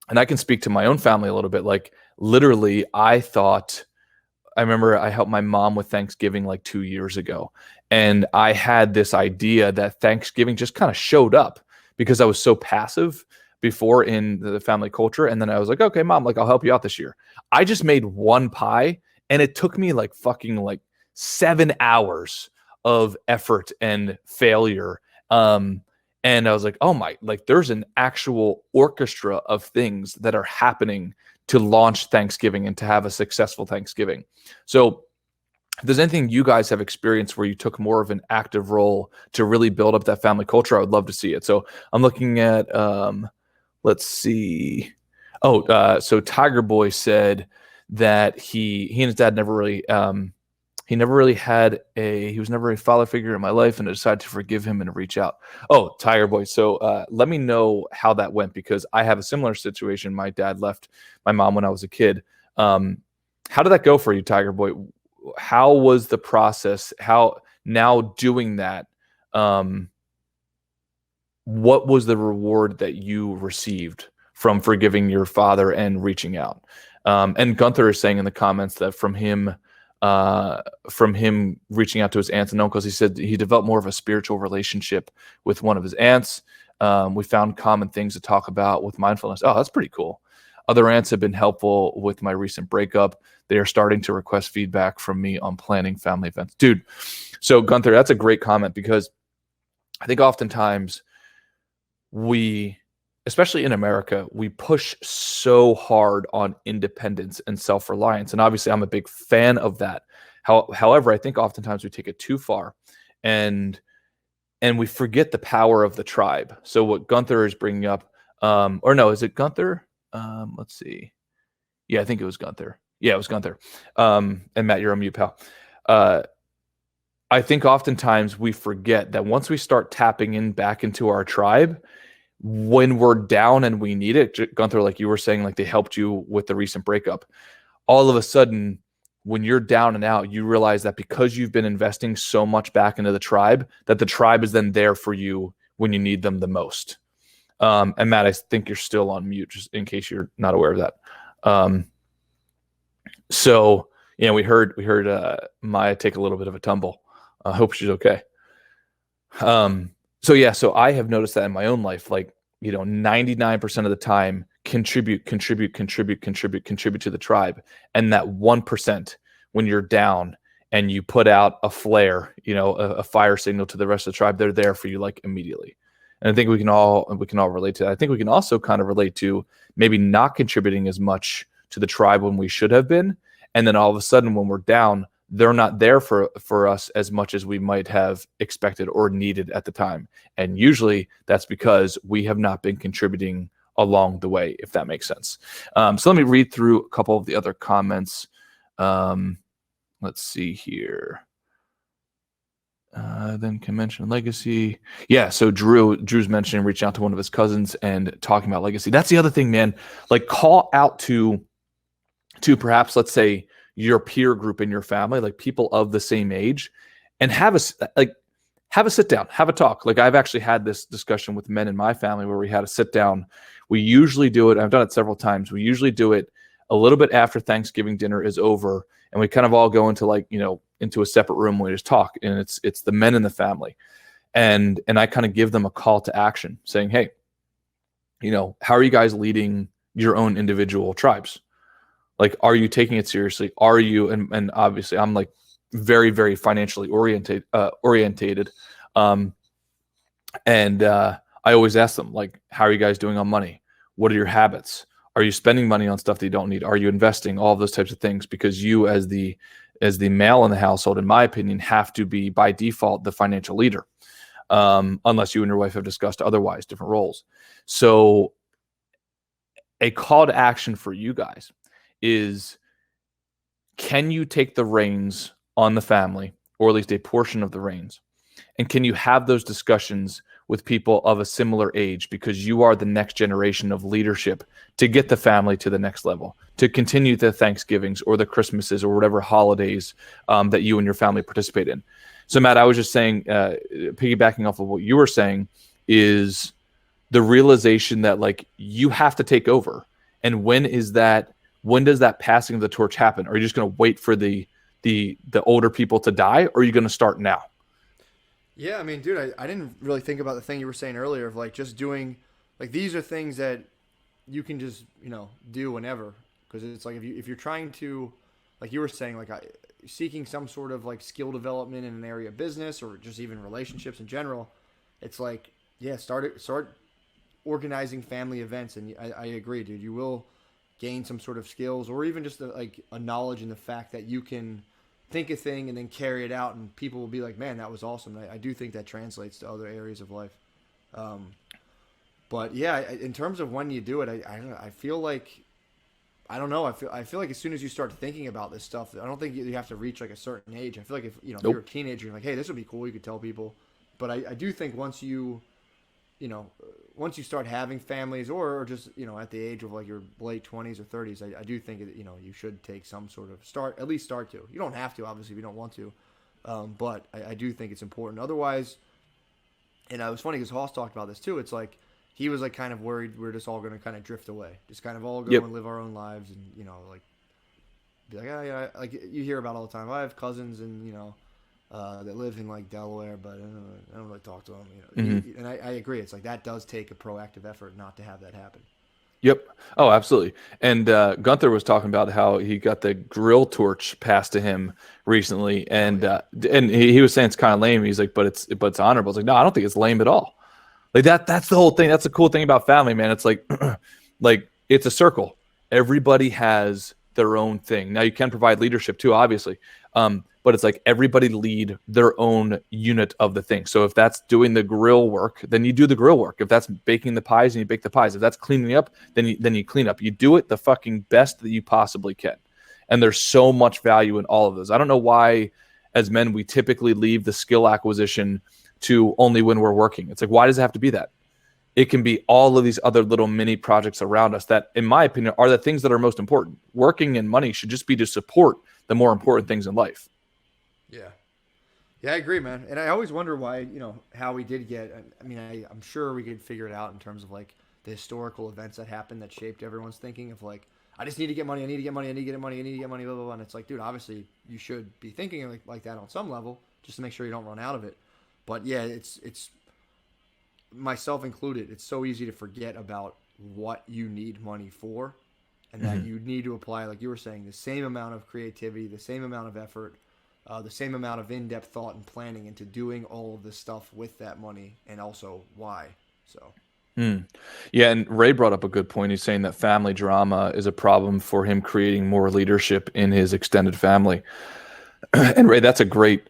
I can speak to my own family a little bit. Like literally, I remember I helped my mom with Thanksgiving like 2 years ago. And I had this idea that Thanksgiving just kind of showed up because I was so passive before in the family culture. And then I was like, okay, mom, like I'll help you out this year. I just made one pie and it took me like fucking like 7 hours of effort and failure. And I was like, oh my, like there's an actual orchestra of things that are happening to launch Thanksgiving and to have a successful Thanksgiving. So if there's anything you guys have experienced where you took more of an active role to really build up that family culture, I would love to see it. So I'm looking at, let's see. So Tiger Boy said that he and his dad never really, he never really he was never a father figure in my life, and I decided to forgive him and reach out. Oh, Tiger Boy. So let me know how that went, because I have a similar situation. My dad left my mom when I was a kid. How did that go for you, Tiger Boy? How was the process? How now doing that? What was the reward that you received from forgiving your father and reaching out? And Gunther is saying in the comments that from him reaching out to his aunts and uncles, he said he developed more of a spiritual relationship with one of his aunts. We found common things to talk about with mindfulness. Oh, that's pretty cool. Other aunts have been helpful with my recent breakup. They are starting to request feedback from me on planning family events. Dude, so Gunther, that's a great comment, because I think oftentimes especially in America, we push so hard on independence and self-reliance. And obviously I'm a big fan of that. However, I think oftentimes we take it too far and we forget the power of the tribe. So what Gunther is bringing up, or no, is it Gunther? Let's see. Yeah, I think it was Gunther. Yeah, it was Gunther. And Matt, you're on mute, pal. I think oftentimes we forget that once we start tapping in back into our tribe, when we're down and we need it, Gunther, like you were saying, like they helped you with the recent breakup, all of a sudden, when you're down and out, you realize that because you've been investing so much back into the tribe, that the tribe is then there for you when you need them the most. And Matt, I think you're still on mute, just in case you're not aware of that. So, we heard Maya take a little bit of a tumble. I hope she's okay. So I have noticed that in my own life, like, 99% of the time, contribute to the tribe. And that 1%, when you're down and you put out a flare, a fire signal to the rest of the tribe, they're there for you like immediately. And I think we can all relate to that. I think we can also kind of relate to maybe not contributing as much to the tribe when we should have been. And then all of a sudden when we're down, they're not there for us as much as we might have expected or needed at the time. And usually that's because we have not been contributing along the way, if that makes sense. So let me read through a couple of the other comments. Let's see here. Then can mention legacy. Yeah, so Drew's mentioning reaching out to one of his cousins and talking about legacy. That's the other thing, man. Like call out to perhaps, let's say, your peer group in your family, like people of the same age, and have a sit down, have a talk. Like I've actually had this discussion with men in my family where we had a sit down. We usually do it. I've done it several times. We usually do it a little bit after Thanksgiving dinner is over, and we kind of all go into into a separate room where we just talk, and it's the men in the family, and I kind of give them a call to action, saying, hey, how are you guys leading your own individual tribes? Like, are you taking it seriously? Are you, and obviously I'm like very, very financially oriented. And I always ask them, like, how are you guys doing on money? What are your habits? Are you spending money on stuff that you don't need? Are you investing? All of those types of things, because you as the male in the household, in my opinion, have to be by default the financial leader. Unless you and your wife have discussed otherwise, different roles. So a call to action for you guys is, can you take the reins on the family or at least a portion of the reins? And can you have those discussions with people of a similar age, because you are the next generation of leadership to get the family to the next level, to continue the Thanksgivings or the Christmases or whatever holidays that you and your family participate in. So, Matt, I was just saying, piggybacking off of what you were saying, is the realization that like you have to take over. And when does that passing of the torch happen? Are you just going to wait for the older people to die, or are you going to start now? Yeah, I mean, dude, I didn't really think about the thing you were saying earlier of like just doing, like these are things that you can just do whenever, because it's like if you're trying to, like you were saying, like seeking some sort of like skill development in an area of business or just even relationships in general, it's like yeah, start organizing family events, and I agree, dude. You will gain some sort of skills or even just like a knowledge in the fact that you can think a thing and then carry it out, and people will be like, man, that was awesome. I do think that translates to other areas of life. But yeah, in terms of when you do it, I feel like, I don't know. I feel like as soon as you start thinking about this stuff, I don't think you have to reach like a certain age. I feel like if if you're a teenager, you're like, hey, this would be cool. You could tell people. But I do think once you start having families, or just at the age of like your late 20s or 30s, I do think that you should take some sort of start to. You don't have to, obviously, if you don't want to, but I do think it's important. Otherwise, and it was funny because Hoss talked about this too. It's like he was like kind of worried we're just all going to kind of drift away, just kind of all go and live our own lives, and like be like, oh yeah, like you hear about all the time. I have cousins and that live in like Delaware, but I don't really talk to them. And I agree. It's like that does take a proactive effort not to have that happen. Yep. Oh, absolutely. And Gunther was talking about how he got the grill torch passed to him recently, and he was saying it's kind of lame. He's like, but it's honorable. It's like, no, I don't think it's lame at all. Like that's the whole thing. That's the cool thing about family, man. It's like like it's a circle. Everybody has their own thing. Now you can provide leadership too, obviously. But it's like everybody lead their own unit of the thing. So if that's doing the grill work, then you do the grill work. If that's baking the pies, and you bake the pies. If that's cleaning up, then you clean up. You do it the fucking best that you possibly can. And there's so much value in all of those. I don't know why, as men, we typically leave the skill acquisition to only when we're working. It's like, why does it have to be that? It can be all of these other little mini projects around us that, in my opinion, are the things that are most important. Working and money should just be to support the more important things in life. Yeah. Yeah, I agree, man. And I always wonder why, how we did get, I mean, I'm sure we could figure it out in terms of like the historical events that happened that shaped everyone's thinking of like, I just need to get money, I need to get money, I need to get money, I need to get money, blah, blah, blah. And it's like, dude, obviously you should be thinking like that on some level, just to make sure you don't run out of it. But yeah, it's myself included. It's so easy to forget about what you need money for, and that you need to apply, like you were saying, the same amount of creativity, the same amount of effort, the same amount of in-depth thought and planning into doing all of this stuff with that money, and also why. So. Yeah, and Ray brought up a good point. He's saying that family drama is a problem for him creating more leadership in his extended family. And Ray, that's a great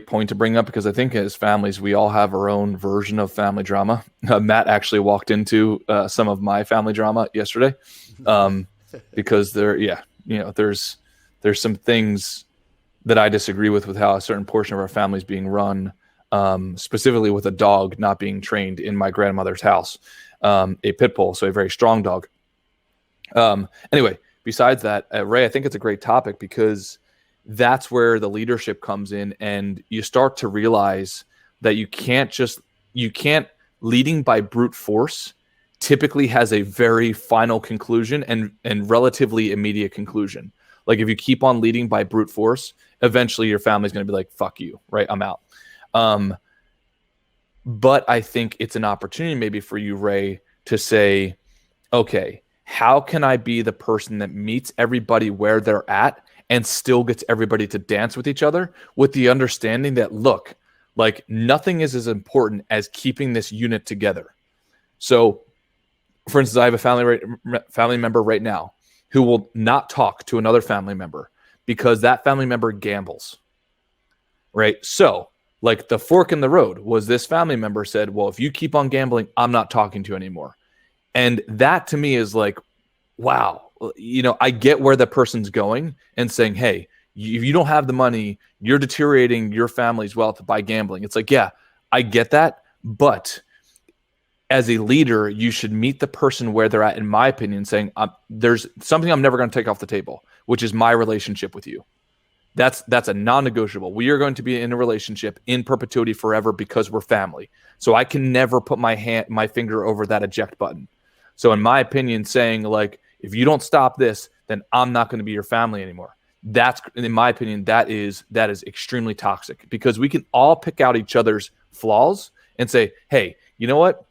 point to bring up, because I think as families, we all have our own version of family drama. Matt actually walked into some of my family drama yesterday, because there's some things that I disagree with how a certain portion of our family is being run, specifically with a dog not being trained in my grandmother's house, a pit bull, so a very strong dog. Anyway, besides that, Ray, I think it's a great topic, because that's where the leadership comes in, and you start to realize that you can't leading by brute force typically has a very final conclusion and relatively immediate conclusion. Like if you keep on leading by brute force, eventually your family's going to be like, fuck you, right? I'm out. But I think it's an opportunity maybe for you, Ray, to say, okay, how can I be the person that meets everybody where they're at and still gets everybody to dance with each other, with the understanding that, look, like nothing is as important as keeping this unit together. So, for instance, I have a family member right now who will not talk to another family member because that family member gambles, right? So, like the fork in the road was this family member said, well, if you keep on gambling, I'm not talking to you anymore. And that to me is like, wow, I get where the person's going and saying, hey, If you don't have the money, you're deteriorating your family's wealth by gambling. It's like, yeah, I get that, but as a leader, you should meet the person where they're at, in my opinion, saying, there's something I'm never going to take off the table, which is my relationship with you. That's a non-negotiable. We are going to be in a relationship in perpetuity forever because we're family. So I can never put my finger over that eject button. So in my opinion, saying like, if you don't stop this, then I'm not going to be your family anymore. That's, in my opinion, that is extremely toxic, because we can all pick out each other's flaws and say, hey, you know what,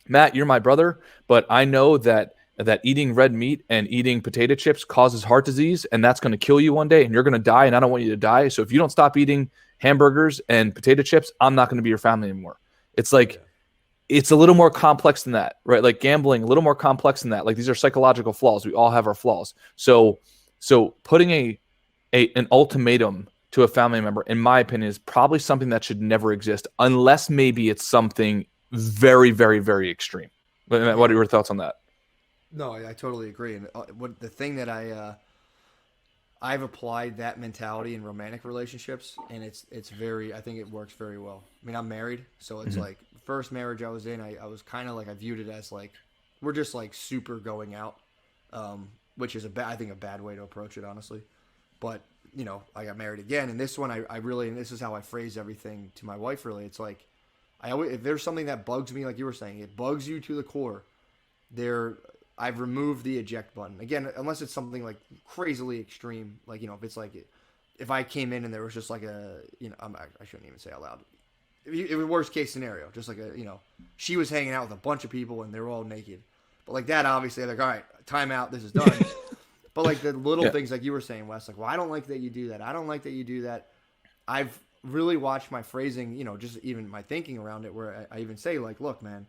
Matt, you're my brother, but I know that eating red meat and eating potato chips causes heart disease, and that's going to kill you one day, and you're going to die, and I don't want you to die. So if you don't stop eating hamburgers and potato chips, I'm not going to be your family anymore. It's like, it's a little more complex than that, right? Like gambling, a little more complex than that. Like, these are psychological flaws. We all have our flaws. So putting an ultimatum to a family member, in my opinion, is probably something that should never exist, unless maybe it's something very, very, very extreme. What are your thoughts on that? No, I totally agree. And what the thing that I've applied that mentality in romantic relationships, and it's very, I think it works very well. I mean, I'm married, so it's like first marriage I was in, I was kind of like, I viewed it as like, we're just like super going out, which is I think a bad way to approach it, honestly. But you know, I got married again, and this one I really, and this is how I phrase everything to my wife. Really, it's like, if there's something that bugs me, like you were saying, it bugs you to the core. I've removed the eject button. Again, unless it's something like crazily extreme, like, you know, if it's like, if I came in and there was just like I shouldn't even say out loud. It was worst case scenario, just like she was hanging out with a bunch of people and they were all naked. But like that, obviously, like, all right, time out, this is done. But like the little things, like you were saying, Wes, like, well, I don't like that you do that. I don't like that you do that. I've really watched my phrasing, just even my thinking around it, where I even say like, look, man,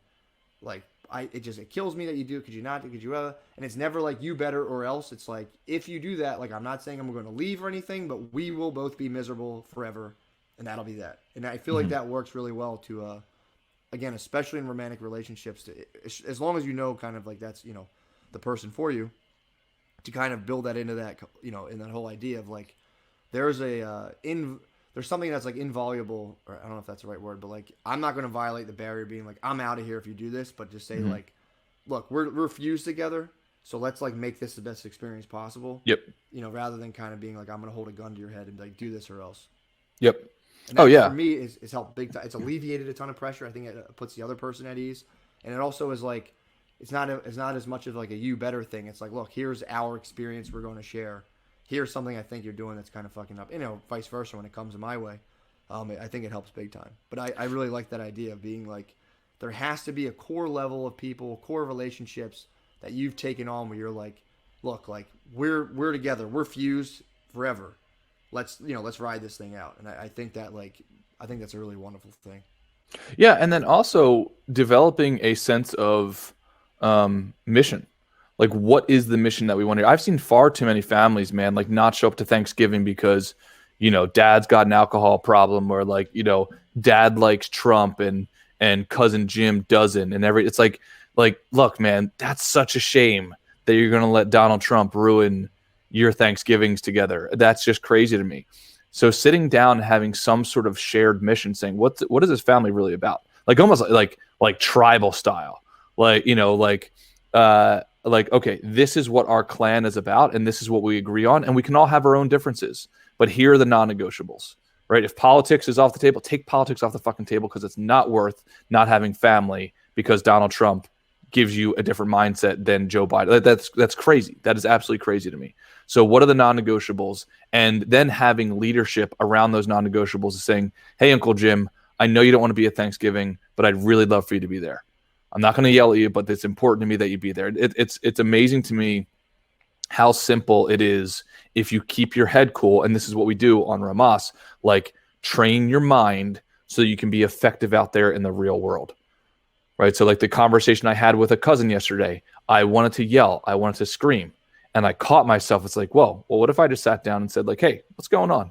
like, it kills me that you do it. Could you not? Could you other? And it's never like you better or else. It's like, if you do that, like, I'm not saying I'm going to leave or anything, but we will both be miserable forever, and that'll be that. And I feel like that works really well to, again, especially in romantic relationships, as long as you know kind of like that's, the person for you, to kind of build that into that, in that whole idea of like, there's there's something that's like invaluable, or I don't know if that's the right word, but like, I'm not going to violate the barrier being like, I'm out of here if you do this, but just say like, look, we're fused together, so let's like make this the best experience possible. Yep. Rather than kind of being like, I'm going to hold a gun to your head and like, do this or else. Yep. And that, for me, is helped big time. It's alleviated a ton of pressure. I think it puts the other person at ease, and it also is like, it's not as much of like a you better thing. It's like, look, here's our experience we're going to share. Here's something I think you're doing that's kind of fucking up. Vice versa when it comes to my way. I think it helps big time. But I really like that idea of being like, there has to be a core level of people, core relationships that you've taken on where you're like, look, like, we're together, we're fused forever. Let's ride this thing out. And I think that I think that's a really wonderful thing. Yeah, and then also developing a sense of mission. Like, what is the mission that we want to? I've seen far too many families, man, like, not show up to Thanksgiving because, dad's got an alcohol problem, or like, dad likes Trump and cousin Jim doesn't, and it's like, look, man, that's such a shame that you're going to let Donald Trump ruin your Thanksgivings together. That's just crazy to me. So sitting down and having some sort of shared mission, saying, what is this family really about? Like, almost like tribal style, okay, this is what our clan is about, and this is what we agree on, and we can all have our own differences, but here are the non-negotiables, right? If politics is off the table, take politics off the fucking table, because it's not worth not having family because Donald Trump gives you a different mindset than Joe Biden. That's crazy. That is absolutely crazy to me. So what are the non-negotiables? And then having leadership around those non-negotiables is saying, hey, Uncle Jim, I know you don't want to be at Thanksgiving, but I'd really love for you to be there. I'm not going to yell at you, but it's important to me that you be there. It's amazing to me how simple it is if you keep your head cool. And this is what we do on Rhomas, like, train your mind so you can be effective out there in the real world, right? So like the conversation I had with a cousin yesterday, I wanted to yell, I wanted to scream, and I caught myself. It's like, whoa, well, what if I just sat down and said like, hey, what's going on?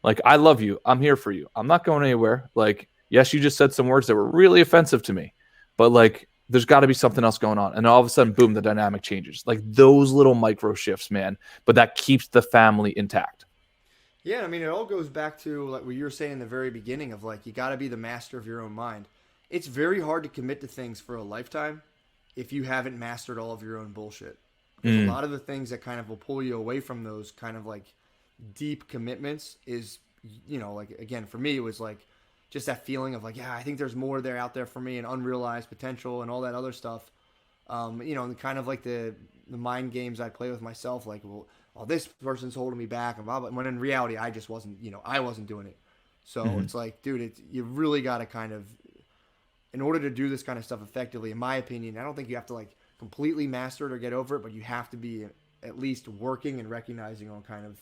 Like, I love you. I'm here for you. I'm not going anywhere. Like, yes, you just said some words that were really offensive to me, but like, there's got to be something else going on. And all of a sudden, boom, the dynamic changes. Like, those little micro shifts, man. But that keeps the family intact. Yeah, I mean, it all goes back to like what you were saying in the very beginning of like you got to be the master of your own mind. It's very hard to commit to things for a lifetime if you haven't mastered all of your own bullshit. Because a Mm, lot of the things that kind of will pull you away from those kind of like deep commitments is, like again, for me, it was like just that feeling of like, yeah, I think there's more there out there for me and unrealized potential and all that other stuff. And kind of like the mind games I play with myself, like, well, oh, this person's holding me back and blah blah. When in reality, I just wasn't, I wasn't doing it. So mhm. it's like, dude, you really got to kind of, in order to do this kind of stuff effectively, in my opinion, I don't think you have to like completely master it or get over it, but you have to be at least working and recognizing on kind of,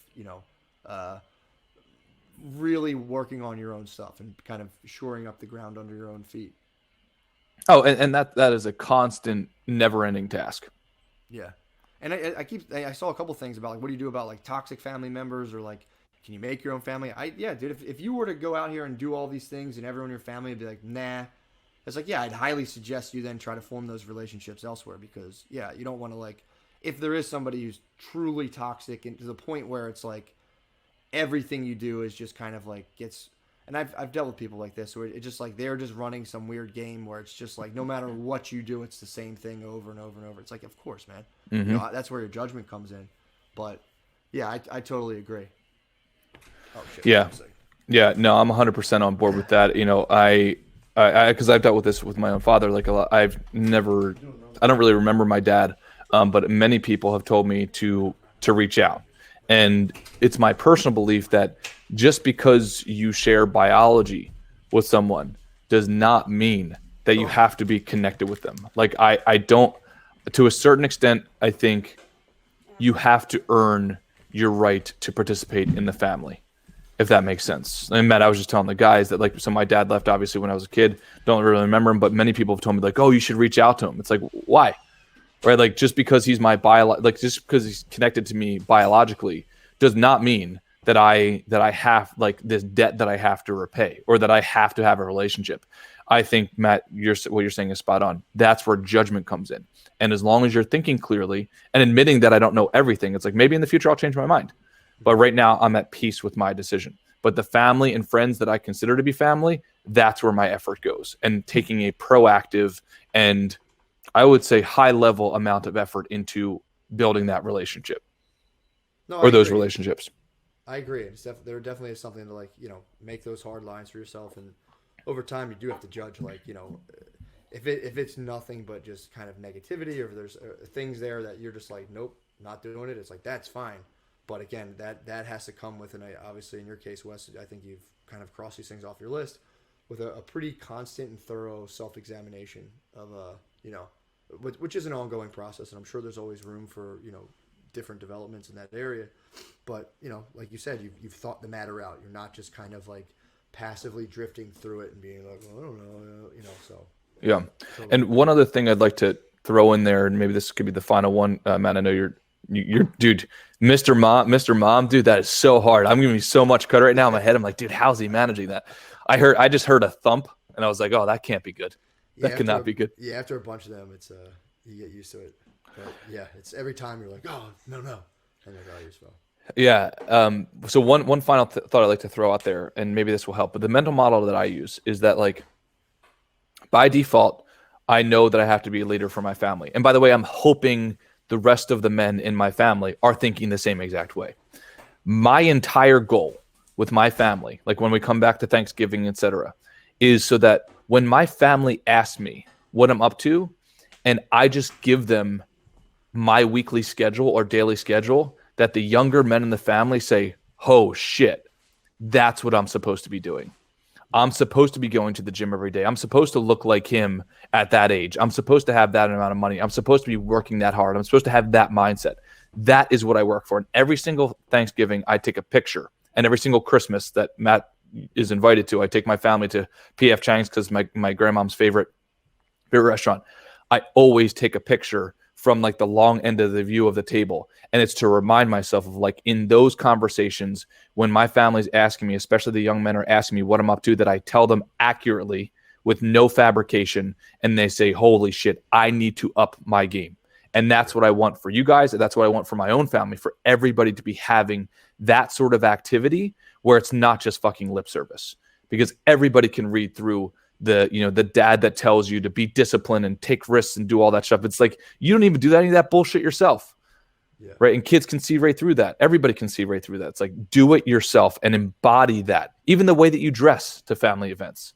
uh, really working on your own stuff and kind of shoring up the ground under your own feet. Oh, and that is a constant, never-ending task. Yeah, and I saw a couple things about like what do you do about like toxic family members or like can you make your own family? Yeah, dude, if you were to go out here and do all these things and everyone in your family would be like, nah, it's like, yeah, I'd highly suggest you then try to form those relationships elsewhere because yeah, you don't want to like if there is somebody who's truly toxic and to the point where it's like everything you do is just kind of like gets and I've dealt with people like this where it's just like they're just running some weird game where it's just like no matter what you do it's the same thing over and over and over. It's like of course, man. Hmm. That's where your judgment comes in. But yeah, I totally agree. Oh shit, what Yeah, was I saying? yeah. No, I'm 100% on board with that. Because I've dealt with this with my own father. Like a lot, I don't really remember my dad, but many people have told me to reach out, and it's my personal belief that just because you share biology with someone does not mean that you Oh, have to be connected with them. Like I don't, to a certain extent, I think you have to earn your right to participate in the family, if that makes sense. And Matt, I was just telling the guys that like, so my dad left obviously when I was a kid. Don't really remember him, but many people have told me like, oh, you should reach out to him. It's like, why? Right? Like just because he's like just because he's connected to me biologically does not mean that I have like this debt that I have to repay or that I have to have a relationship. I think Matt, what you're saying is spot on. That's where judgment comes in. And as long as you're thinking clearly and admitting that I don't know everything, it's like maybe in the future I'll change my mind. But right now I'm at peace with my decision. But the family and friends that I consider to be family, that's where my effort goes. And taking a proactive and I would say high level amount of effort into building that relationship no, I or those agree. relationships. I agree. There definitely is something to like make those hard lines for yourself, and over time you do have to judge like if it's nothing but just kind of negativity, or if there's things there that you're just like nope, not doing it. It's like that's fine, but again that has to come with, and obviously in your case, Wes, I think you've kind of crossed these things off your list with a pretty constant and thorough self examination of which is an ongoing process, and I'm sure there's always room for different developments in that area. But like you said, you've thought the matter out. You're not just kind of like passively drifting through it and being like, well, I don't know, So Yeah. totally And agree. one other thing I'd like to throw in there, and maybe this could be the final one, Matt. I know you're, dude, Mr. Mom, dude, that is so hard. I'm giving you so much credit right now in my head. I'm like, dude, how's he managing that? I just heard a thump, and I was like, oh, that can't be good. Yeah, That cannot be good. after a bunch of them, it's you get used to it. But yeah, it's every time you're like, oh no, and like, oh, you're so. Yeah. So one final thought I'd like to throw out there, and maybe this will help. But the mental model that I use is that like by default, I know that I have to be a leader for my family. And by the way, I'm hoping the rest of the men in my family are thinking the same exact way. My entire goal with my family, like when we come back to Thanksgiving, etc., is so that when my family asks me what I'm up to, and I just give them my weekly schedule or daily schedule, that the younger men in the family say, oh shit, that's what I'm supposed to be doing. I'm supposed to be going to the gym every day. I'm supposed to look like him at that age. I'm supposed to have that amount of money. I'm supposed to be working that hard. I'm supposed to have that mindset. That is what I work for. And every single Thanksgiving, I take a picture. And every single Christmas that Matt is invited to, I take my family to PF Chang's because my grandmom's favorite restaurant. I always take a picture from like the long end of the view of the table. And it's to remind myself of like in those conversations, when my family's asking me, especially the young men are asking me what I'm up to, that I tell them accurately with no fabrication. And they say, holy shit, I need to up my game. And that's what I want for you guys. And that's what I want for my own family, for everybody to be having that sort of activity where it's not just fucking lip service, because everybody can read through the dad that tells you to be disciplined and take risks and do all that stuff. It's like, you don't even do any of that bullshit yourself. Yeah. Right. And kids can see right through that. Everybody can see right through that. It's like, do it yourself and embody that. Even the way that you dress to family events.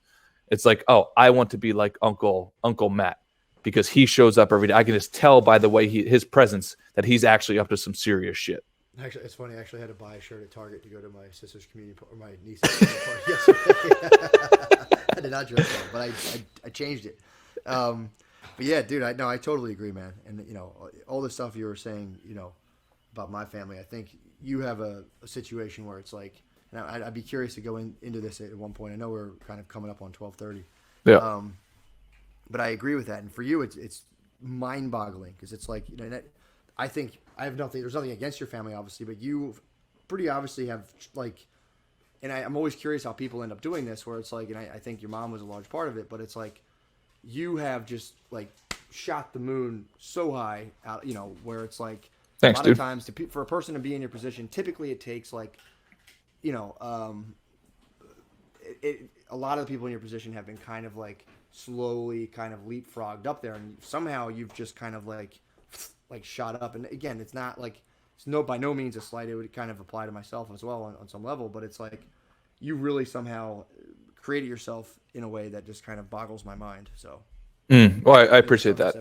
It's like, oh, I want to be like Uncle Matt because he shows up every day. I can just tell by the way his presence that he's actually up to some serious shit. Actually, it's funny. I actually had to buy a shirt at Target to go to my sister's community or my niece's community party yesterday. I did not dress that, but I changed it. But yeah, dude, I totally agree, man. And all the stuff you were saying, about my family, I think you have a situation where it's like, and I'd be curious to go into this at one point. I know we're kind of coming up on 12:30. Yeah. But I agree with that. And for you, it's mind-boggling because it's like, I think there's nothing against your family, obviously, but you pretty obviously have like, and I'm always curious how people end up doing this, where it's like, and I think your mom was a large part of it, but it's like, you have just like shot the moon so high out, where it's like, thanks, a lot dude. of times for a person to be in your position, typically it takes like, a lot of the people in your position have been kind of like slowly kind of leapfrogged up there, and somehow you've just kind of like shot up. And again, it's not like, it's by no means a slight. It would kind of apply to myself as well on some level, but it's like you really somehow created yourself in a way that just kind of boggles my mind. So, well, I appreciate that.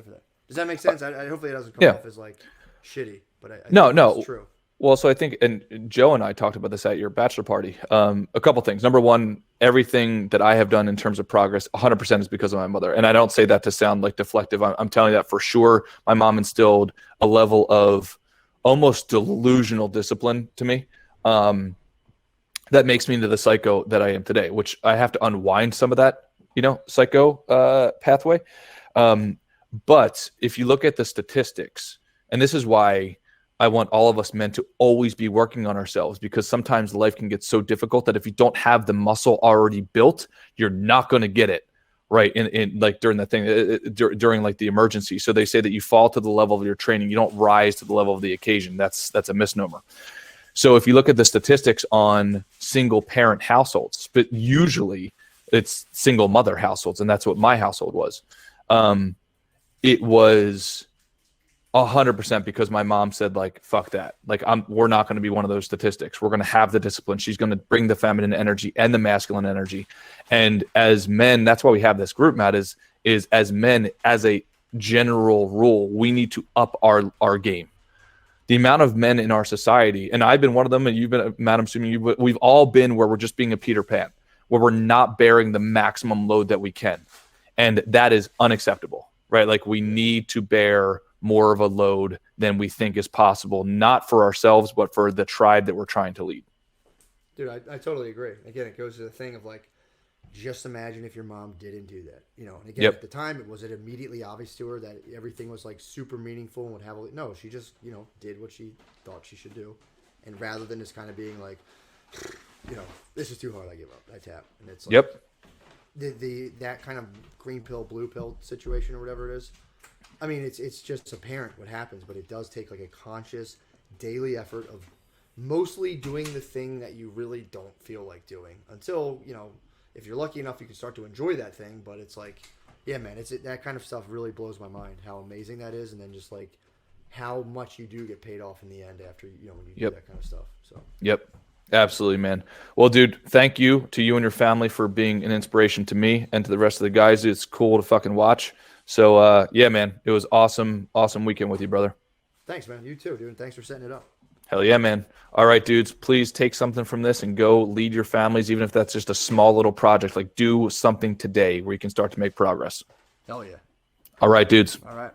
Does that make sense? Hopefully it doesn't come off as like shitty, but I no, think it's true. Well, so I think, and Joe and I talked about this at your bachelor party. A couple things. Number one, everything that I have done in terms of progress, 100% is because of my mother. And I don't say that to sound like deflective. I'm telling you that for sure. My mom instilled a level of almost delusional discipline to me that makes me into the psycho that I am today, which I have to unwind some of that, psycho pathway. But if you look at the statistics, and this is why I want all of us men to always be working on ourselves, because sometimes life can get so difficult that if you don't have the muscle already built, you're not going to get it right in like during the thing, during like the emergency. So they say that you fall to the level of your training. You don't rise to the level of the occasion. That's a misnomer. So if you look at the statistics on single parent households, but usually it's single mother households, and that's what my household was. It was 100% because my mom said, like, fuck that. Like, we're not going to be one of those statistics. We're going to have the discipline. She's going to bring the feminine energy and the masculine energy. And as men, that's why we have this group, Matt, is as men, as a general rule, we need to up our game. The amount of men in our society, and I've been one of them, and you've been, Matt, I'm assuming we've all been where we're just being a Peter Pan, where we're not bearing the maximum load that we can. And that is unacceptable, right? Like, we need to bear more of a load than we think is possible, not for ourselves, but for the tribe that we're trying to lead. Dude, I totally agree. Again, it goes to the thing of like, just imagine if your mom didn't do that, and again, at the time, was it immediately obvious to her that everything was like super meaningful and would have no, she just, did what she thought she should do. And rather than just kind of being like, this is too hard, I give up, I tap. And it's like, that kind of green pill, blue pill situation or whatever it is. I mean, it's just apparent what happens, but it does take like a conscious daily effort of mostly doing the thing that you really don't feel like doing until, if you're lucky enough, you can start to enjoy that thing. But it's like, yeah, man, that kind of stuff really blows my mind, how amazing that is. And then just like how much you do get paid off in the end after, when you do that kind of stuff. So, Absolutely, man. Well, dude, thank you to you and your family for being an inspiration to me and to the rest of the guys. It's cool to fucking watch. So, yeah, man, it was awesome weekend with you, brother. Thanks, man. You too, dude. And thanks for setting it up. Hell yeah, man. All right, dudes, please take something from this and go lead your families, even if that's just a small little project. Like, do something today where you can start to make progress. Hell yeah. All right, dudes. All right.